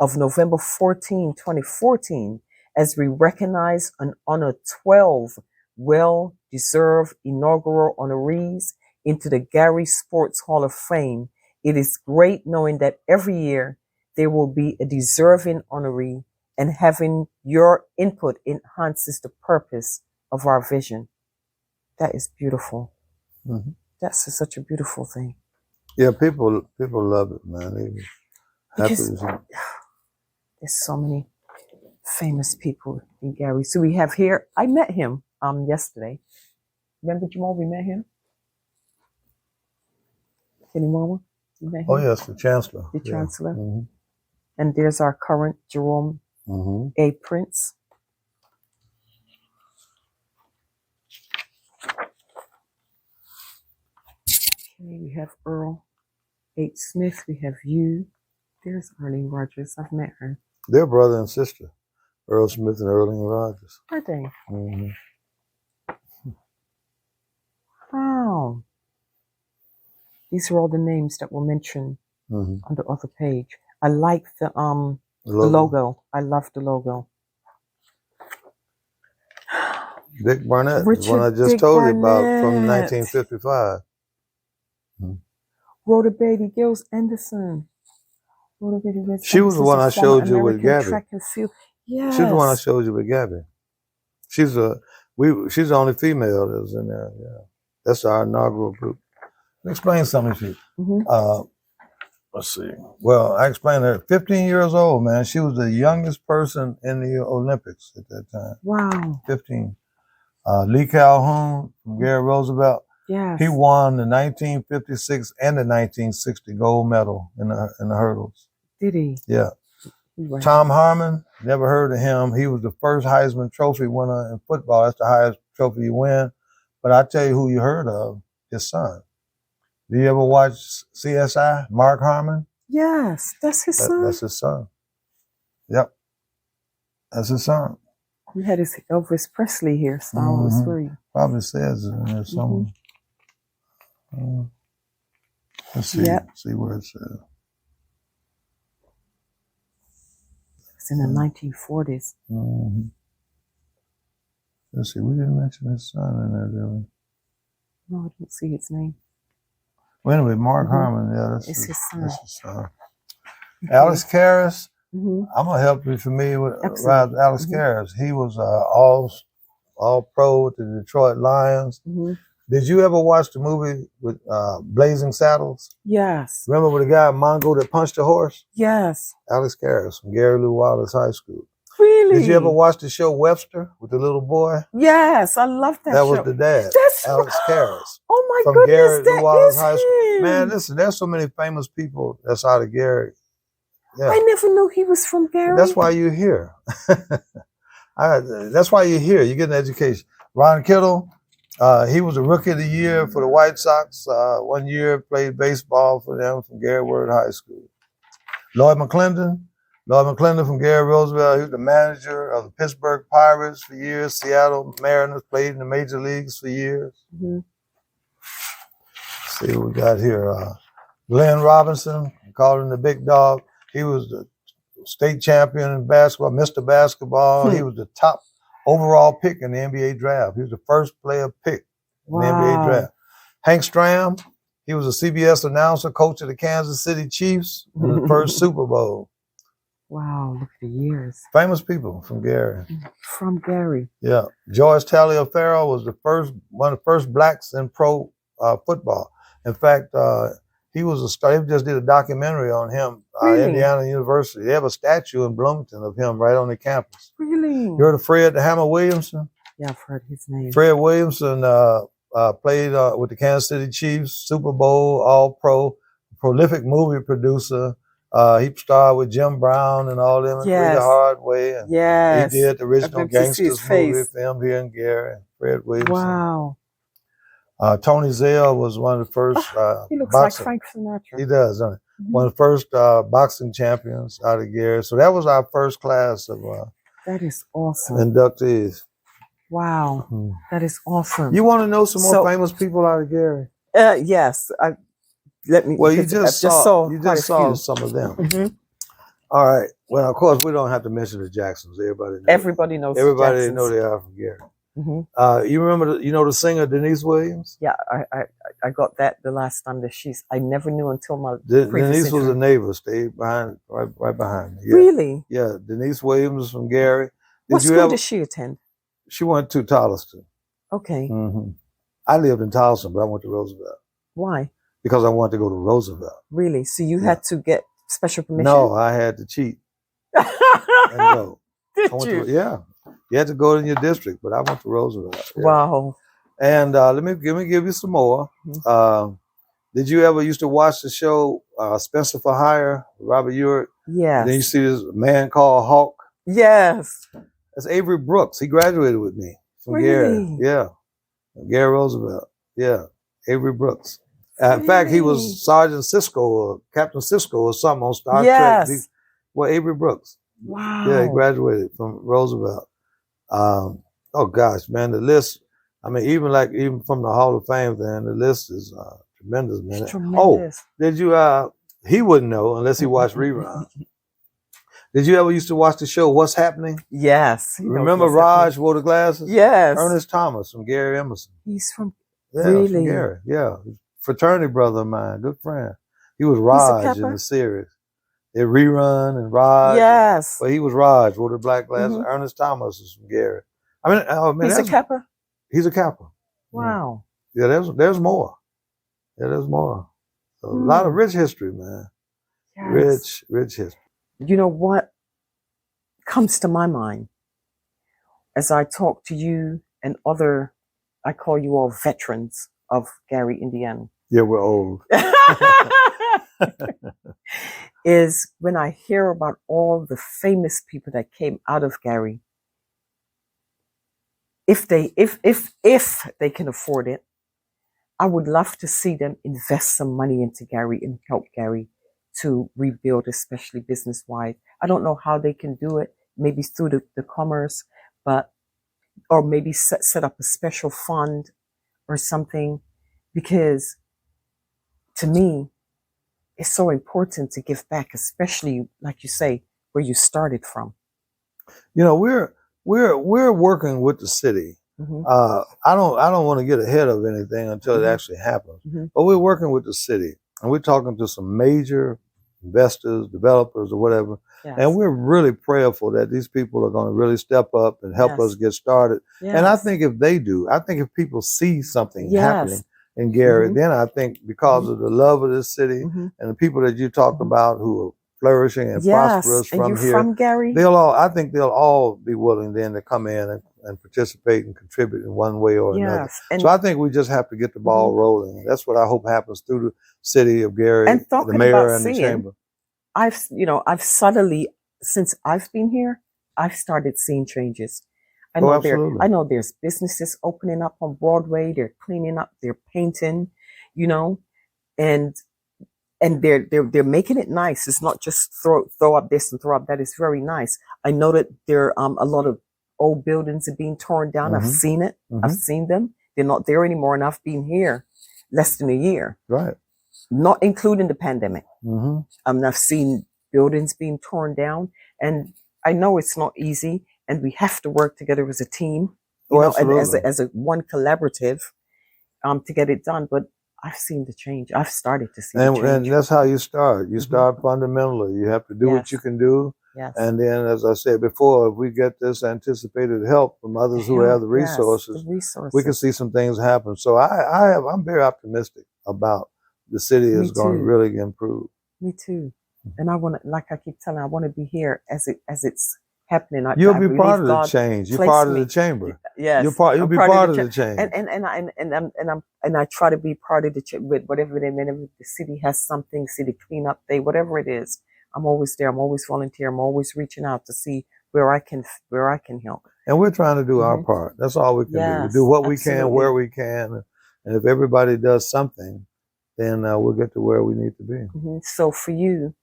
of November 14, 2014, as we recognize and honor 12 well-deserved inaugural honorees into the Gary Sports Hall of Fame. It is great knowing that every year there will be a deserving honoree, and having your input enhances the purpose of our vision. That is beautiful.
Mm-hmm.
That's such a beautiful thing.
Yeah, people love it, man.
Because there's so many famous people in Gary. So we have here, I met him yesterday. Remember, Jamal, we met him? Kenny Mama? You met him?
Oh, yes, the Chancellor.
The Chancellor.
Mm-hmm.
And there's our current Jerome A. Prince. Okay, we have Earl H. Smith. We have you. There's Arlene Rogers. I've met her.
They're brother and sister, Earl Smith and Arlene Rogers.
Are they?
Mm-hmm.
Wow. These are all the names that were mentioned on the other page. I like the logo. I love the logo.
Dick Barnett, the one I just told you about from 1955.
Rhoda Baby Gills Anderson.
She was the one I showed you with Gabby.
Track and field. Yes.
She's the one I showed you with Gabby. She's the only female that was in there. Yeah, that's our inaugural group. Explain something to you. Let's see. Well, I explained her. 15 years old, man. She was the youngest person in the Olympics at that time.
Wow.
15. Lee Calhoun from Gary Roosevelt.
Yes.
He won the 1956 and the 1960 gold medal in the hurdles.
Did he?
Yeah.
Right.
Tom Harmon, never heard of him. He was the first Heisman Trophy winner in football. That's the highest trophy you win. But I tell you who you heard of, his son. Do you ever watch CSI, Mark Harmon?
Yes, that's his son.
That's his son. Yep. That's his son.
We had his Elvis Presley here, so I was free.
Probably says it in there somewhere. Let's see.
Yep.
See where it says.
It's in the 1940s.
Mm-hmm. Let's see. We didn't mention his son in there, did we?
No, I didn't see his name.
Well, anyway, Mark Harmon. Yeah, that's
his son.
That's his son. Okay. Alex Karras. I'm gonna help you familiar with Alex Karras. He was all pro with the Detroit Lions. Did you ever watch the movie with Blazing Saddles?
Yes.
Remember with the guy Mongo that punched a horse?
Yes.
Alex Karras from Gary Lou Wallace High School.
Really?
Did you ever watch the show Webster with the little boy?
Yes, I love that
show.
That
was the dad.
That's
Alex Karras.
Oh my
from
goodness,
Gary
that
Lou Wallace
is
High School.
him.
Man, listen, there's so many famous people that's out of Gary. Yeah.
I never knew he was from Gary.
That's why you're here. That's why you're here. You get an education. Ron Kittle, he was a Rookie of the Year for the White Sox. 1 year played baseball for them from Gary Word High School. Lloyd McClendon from Gary Roosevelt. He was the manager of the Pittsburgh Pirates for years. Seattle Mariners, played in the major leagues for years. Let's see what we got here. Glenn Robinson, called him the Big Dog. He was the state champion in basketball, Mr. Basketball. He was the top overall pick in the NBA draft. He was the first player picked in the NBA draft. Hank Stram, he was a CBS announcer, coach of the Kansas City Chiefs in the first Super Bowl.
Wow, look at the years.
Famous people from Gary.
From Gary.
Yeah. George Taliaferro was one of the first blacks in pro football. In fact, he was a star. They just did a documentary on him.
Really?
Indiana University. They have a statue in Bloomington of him right on the campus.
Really?
You heard of Fred the Hammer Williamson?
Yeah, I've heard his name.
Fred Williamson played with the Kansas City Chiefs, Super Bowl, All-Pro, prolific movie producer. He starred with Jim Brown and all them in
Yes.
The Hard Way. And
Yes.
he did the original
I've been to see his
Gangsters movie
face.
filmed here in Gary. Fred Williamson.
Wow.
Tony Zell was one of the first
He looks
boxer.
like Frank Sinatra.
He does, doesn't he?
Mhm.
One of the first boxing champions out of Gary. So that was our first class of
That is awesome.
inductees.
Wow.
Mhm.
That is awesome.
You want to know some more
So-
famous people out of Gary?
Yes. Let me.
Well, you
because
just
I
saw
quite a few.
some of them.
Mhm.
All right. Well, of course, we don't have to mention the Jacksons. Everybody knows.
Everybody knows. the
Everybody
Jacksons.
know they are from Gary.
Mhm.
You remember the singer Denise Williams?
Yeah, I got that the last time that I never knew until my
Denise
previous
was a
interview.
neighbor, stayed right behind me. Yeah.
Really?
Yeah, Denise Williams from Gary.
What school did she attend?
She went to Tolleson.
Okay.
Mm-hmm. I lived in Tolleson, but I went to Roosevelt
Why?
because I wanted to go to Roosevelt.
Really? So you
Yeah.
had to get special permission?
No, I had to cheat and go.
Did
I went
you?
yeah, you had to go in your district, but I went to Roosevelt. Yeah.
Wow.
And let me give you some more.
Mhm.
Did you ever used to watch the show Spencer for Hire, Robert Ewart?
Yes.
And then you see this man called Hawk.
Yes.
That's Avery Brooks. He graduated with me from
Really?
Gary. Yeah, Gary Roosevelt. Yeah, Avery Brooks. In fact, he
Really?
was Sergeant Cisco or Captain Cisco or something on Star
Yes.
Trek. Well, Avery Brooks.
Wow.
Yeah, he graduated from Roosevelt. Oh gosh, man, the list. I mean, even from the Hall of Fame, then the list is tremendous, man.
It's tremendous.
Did you? He wouldn't know unless he watched reruns. Did you ever used to watch the show What's Happening?
Yes. he knows
Remember
what's
Raj
happening.
wore the glasses?
Yes.
Ernest Thomas from Gary Emerson.
He's from.
Yeah,
Really?
from Gary. Yeah, fraternity brother of mine, good friend. He was
He's a
Raj in
Kappa?
the series. They rerun and Raj.
Yes.
But he was Raj, wore the black glasses.
Mhm.
Ernest Thomas is from Gary. I mean,
He's a Kappa?
He's a Kappa.
Wow.
Yeah, there's more. Yeah, there's more. So a lot of rich history, man.
Yes.
Rich history.
You know what comes to my mind as I talk to you and other, I call you all veterans of Gary, Indiana,
Yeah, we're old.
is when I hear about all the famous people that came out of Gary. If they can afford it, I would love to see them invest some money into Gary and help Gary to rebuild, especially business-wise. I don't know how they can do it, maybe through the commerce, or maybe set up a special fund or something, because to me, it's so important to give back, especially, like you say, where you started from.
You know, we're working with the city.
Mhm.
I don't want to get ahead of anything until it
Mhm.
actually happens.
Mhm.
But we're working with the city, and we're talking to some major investors, developers, or whatever.
Yes.
And we're really prayerful that these people are going to really step up and help
Yes.
us get started.
Yes.
And I think if they do, I think if people see something
Yes.
happening in Gary,
Mhm.
then I think because of the love of this city
Mhm.
and the people that you talked
Mhm.
about who are flourishing and
Yes.
prosperous
And
from
you
here,
from Gary?
I think they'll all be willing then to come in and participate and contribute in one way or another.
Yes. And,
So I think we just have to get the ball rolling. That's what I hope happens through the city of Gary,
And
the
talking
mayor
about
and the
seeing,
chamber.
I've suddenly, since I've been here, I've started seeing changes. I
Oh,
know
absolutely.
there's businesses opening up on Broadway. They're cleaning up. They're painting, and they're making it nice. It's not just throw up this and throw up that. It's very nice. I know that there a lot of old buildings are being torn down. I've
Mhm.
seen it.
Mhm.
I've seen them. They're not there anymore, and I've been here less than a year,
Right.
not including the pandemic.
Mm-hmm.
I've seen buildings being torn down, and I know it's not easy, and we have to work together as a team,
Oh,
and
absolutely.
as a one collaborative, to get it done. But I've seen the change. I've started to see the
And
change.
that's how you start. You
Mhm.
start fundamentally. You have to do what
Yes.
you can do.
Yes.
And then, as I said before, if we get this anticipated help from others who have the resources, we can see some things happen. So I'm very optimistic about the city is going to really improve.
Me too. And I want to, like I keep telling, I want to be here as it's happening.
You'll be part of the change. You're part of the chamber.
Yes,
you'll be part of the change.
And I try to be part of the change with whatever it is. Whenever the city has something, city cleanup day, whatever it is, I'm always there. I'm always volunteer. I'm always reaching out to see where I can help.
And we're trying to do our part. That's all we can do. We do what we can, where we can, and if everybody does something, then we'll get to where we need to be.
So for you,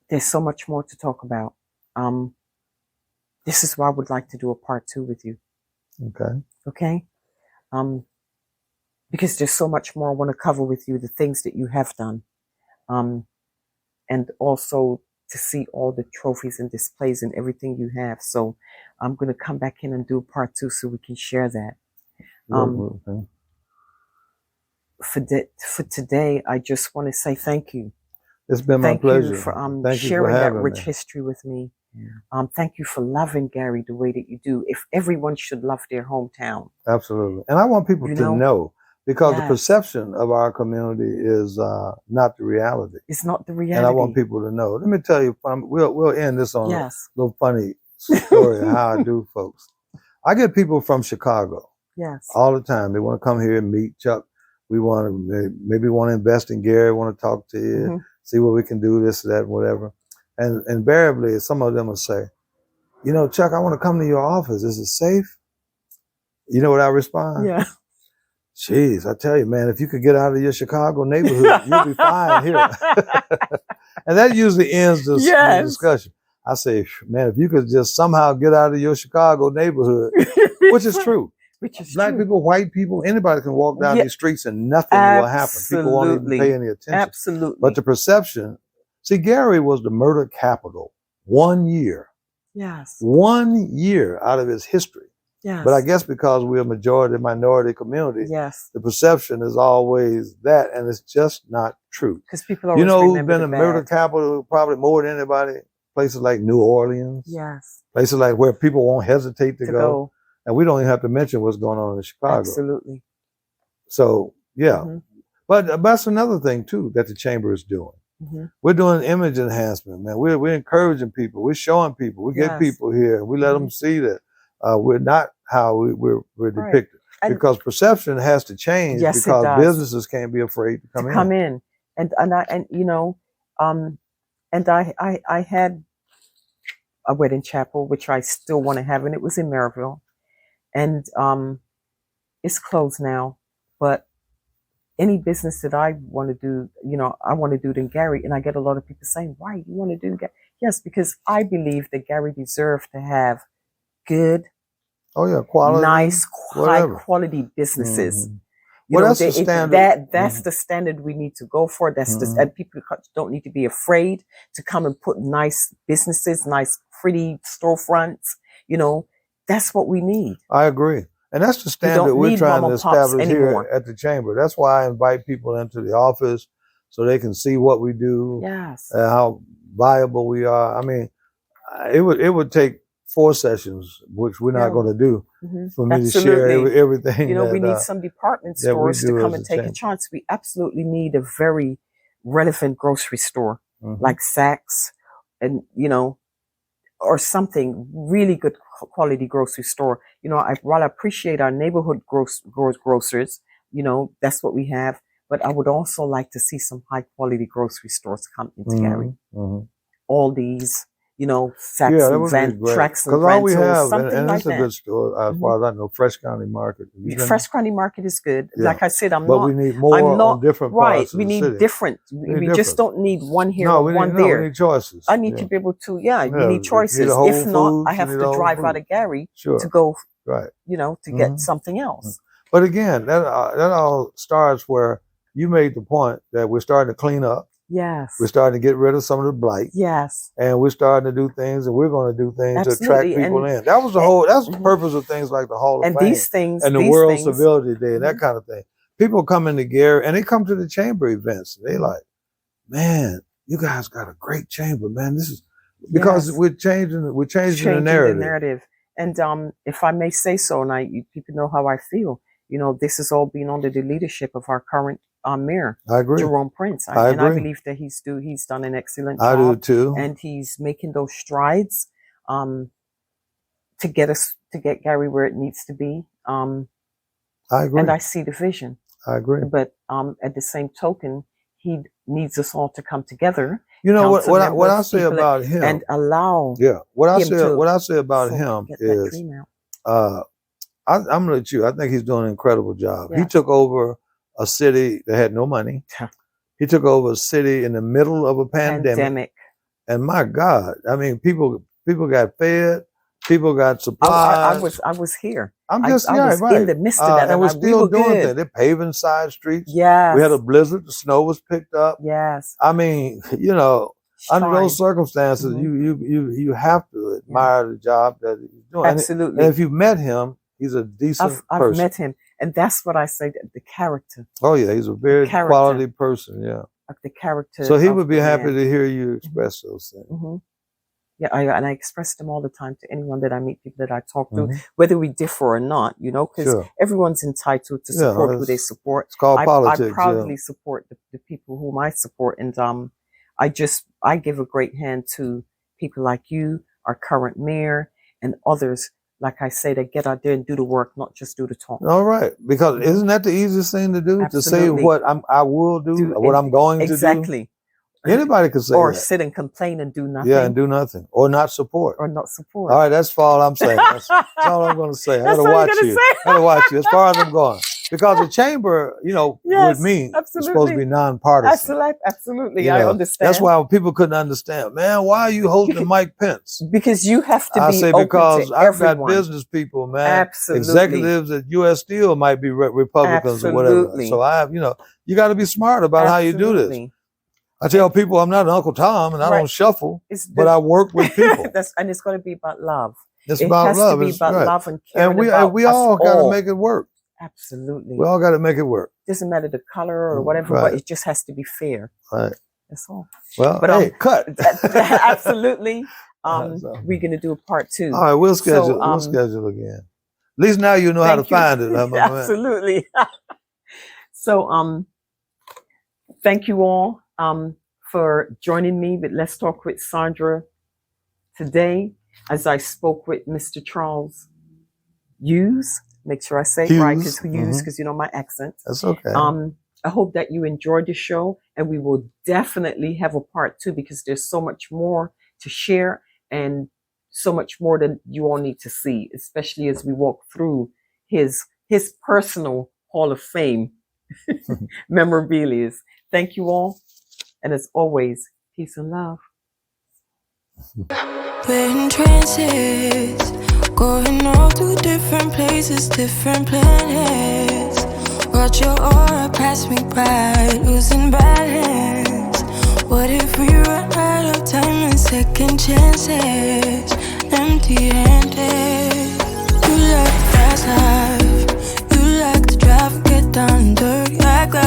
there's so much more to talk about. This is why I would like to do a part 2 with you. Okay. Because there's so much more I want to cover with you, the things that you have done. And also to see all the trophies and displays and everything you have. So I'm going to come back in and do part 2 so we can share that. For today, I just want to say thank you.
It's been my pleasure.
Thank you for sharing that rich history with me. Thank you for loving Gary the way that you do. If everyone should love their hometown.
Absolutely. And I want people to know, because the perception of our community is not the reality.
It's not the reality.
And I want people to know. Let me tell you, we'll end this on a little funny story of how I do, folks. I get people from Chicago all the time. They want to come here and meet Chuck. We want to maybe want to invest in Gary, want to talk to you, see what we can do, this, that, whatever. And invariably, some of them will say, you know, Chuck, I want to come to your office. Is it safe? You know what I respond?
Yeah.
Jeez, I tell you, man, if you could get out of your Chicago neighborhood, you'll be fine here. And that usually ends the discussion. I say, man, if you could just somehow get out of your Chicago neighborhood, which is true. Black people, white people, anybody can walk down these streets and nothing will happen. People won't even pay any attention.
Absolutely.
But the perception, see, Gary was the murder capital 1 year.
Yes.
1 year out of his history.
Yes.
But I guess because we're a majority minority community, the perception is always that, and it's just not true.
Because people always
who's been a murder capital probably more than anybody? Places like New Orleans.
Yes.
Places like where people won't hesitate to go. And we don't even have to mention what's going on in Chicago.
Absolutely.
So, But that's another thing, too, that the chamber is doing. We're doing image enhancement, man. We're encouraging people. We're showing people. We get people here. We let them see that we're not how we're depicted. Because perception has to change because businesses can't be afraid to come in.
And I had a wedding chapel, which I still want to have, and it was in Maryville. And it's closed now, but any business that I want to do, I want to do it in Gary. And I get a lot of people saying, why you want to do Gary? Yes, because I believe that Gary deserves to have good,
quality,
nice, high quality businesses.
That's the standard.
That's the standard we need to go for. And people don't need to be afraid to come and put nice businesses, nice, pretty storefronts. That's what we need.
I agree. And that's the standard we're trying to establish here at the chamber. That's why I invite people into the office so they can see what we do, how viable we are. I mean, it would take 4 sessions, which we're not going to do, for me to share everything.
We need some department stores to come and take a chance. We absolutely need a very relevant grocery store like Saks and, or something really good quality grocery store. While I appreciate our neighborhood grocers, that's what we have. But I would also like to see some high quality grocery stores come into Gary. All these, Saks and Van Tracks and
all we have,
something
and
like
it's a good store as far as I know. Fresh County Market.
Fresh County Market is good. Like I said,
but we need more on different parts of the city.
We need different. We just don't need one here or one there.
We need choices.
I need to be able to, we need choices. If not, I have to drive out of Gary to go, to get something else.
But again, that all starts where you made the point that we're starting to clean up.
Yes.
We're starting to get rid of some of the blight.
Yes.
And we're starting to do things, and we're going to do things to attract people in. That was that's the purpose of things like the Hall of Fame.
These things.
And the World Civility Day, that kind of thing. People come into Gary, and they come to the chamber events. And they like, man, you guys got a great chamber, man. This is because
Yes.
we're changing the narrative.
And if I may say so, and people know how I feel, this has all been under the leadership of our current mayor,
I agree.
Jerome Prince.
I
and I
agree.
believe that he's done an excellent
I do
job,
too.
and he's making those strides to get Gary where it needs to be.
I agree.
And I see the vision.
I agree.
But at the same token, he needs us all to come together.
You know
council
what I
members,
say
people,
about him,
and allow
what I
him
say about him
get that
is,
dream out.
I'm gonna let you. I think he's doing an incredible job.
Yeah.
He took over a city that had no money. He took over a city in the middle of a pandemic. And my God, I mean, people got fed, people got supplies.
I was here.
I'm just
I was
right.
in the midst of that,
and we're still
we were
doing
good.
things. They're paving side streets.
Yes.
We had a blizzard. The snow was picked up.
Yes.
I mean, under those circumstances, you have to admire the job that he's doing.
Absolutely.
And if you've met him, he's a decent person.
I've met him, and that's what I say. The character.
Oh yeah, he's a very quality person. Yeah.
The character.
So he would be happy to hear you express those things.
Mm-hmm. Yeah, I express them all the time to anyone that I meet, people that I talk to, whether we differ or not, because everyone's entitled to support who they support.
It's called politics.
I proudly support the people whom I support, and I give a great hand to people like you, our current mayor, and others, like I say, that get out there and do the work, not just do the talk.
All right, because isn't that the easiest thing to do?
Absolutely.
To say what I will do, what I'm going to do.
Exactly.
Anybody can say
or
that.
sit and complain and do nothing.
Yeah, and do nothing. Or not support.
All
right, that's all I'm saying. That's all I'm going to say. I got to watch you. I got to watch you as far as I'm going. Because the chamber, with me, is supposed to be nonpartisan.
Absolutely. I understand.
That's why people couldn't understand. Man, why are you holding Mike Pence?
Because you have to be
open because
to
I've got
everyone.
business people, man.
Absolutely.
Executives at U.S. Steel might be Republicans or whatever. So I have, you got to be smart about how you do this. I tell people I'm not an Uncle Tom and I don't shuffle, but I work with people.
And it's got to be about love.
It's about love.
It has to be about love and caring
and we all got to make it work.
Absolutely.
We all got to make it work.
Doesn't matter the color or whatever, but it just has to be fair.
Right.
That's all.
Well, but hey, cut.
Absolutely. We're going to do a part 2.
All right, we'll schedule again. At least now you know how to find it.
Absolutely. So, thank you all for joining me with Let's Talk with Sandra today, as I spoke with Mr. Charles Hughes. Make sure I say it right, because Hughes, because my accent.
That's okay.
I hope that you enjoyed the show, and we will definitely have a part 2, because there's so much more to share and so much more that you all need to see, especially as we walk through his personal Hall of Fame memorabilia. Thank you all. And as always, peace and love.
We're in trances, going off to different places, different planets. Watch your aura pass me by, losing balance. What if we run out of time and second chances? Empty-handed. You like the fast life, you like to drive and get down dirty.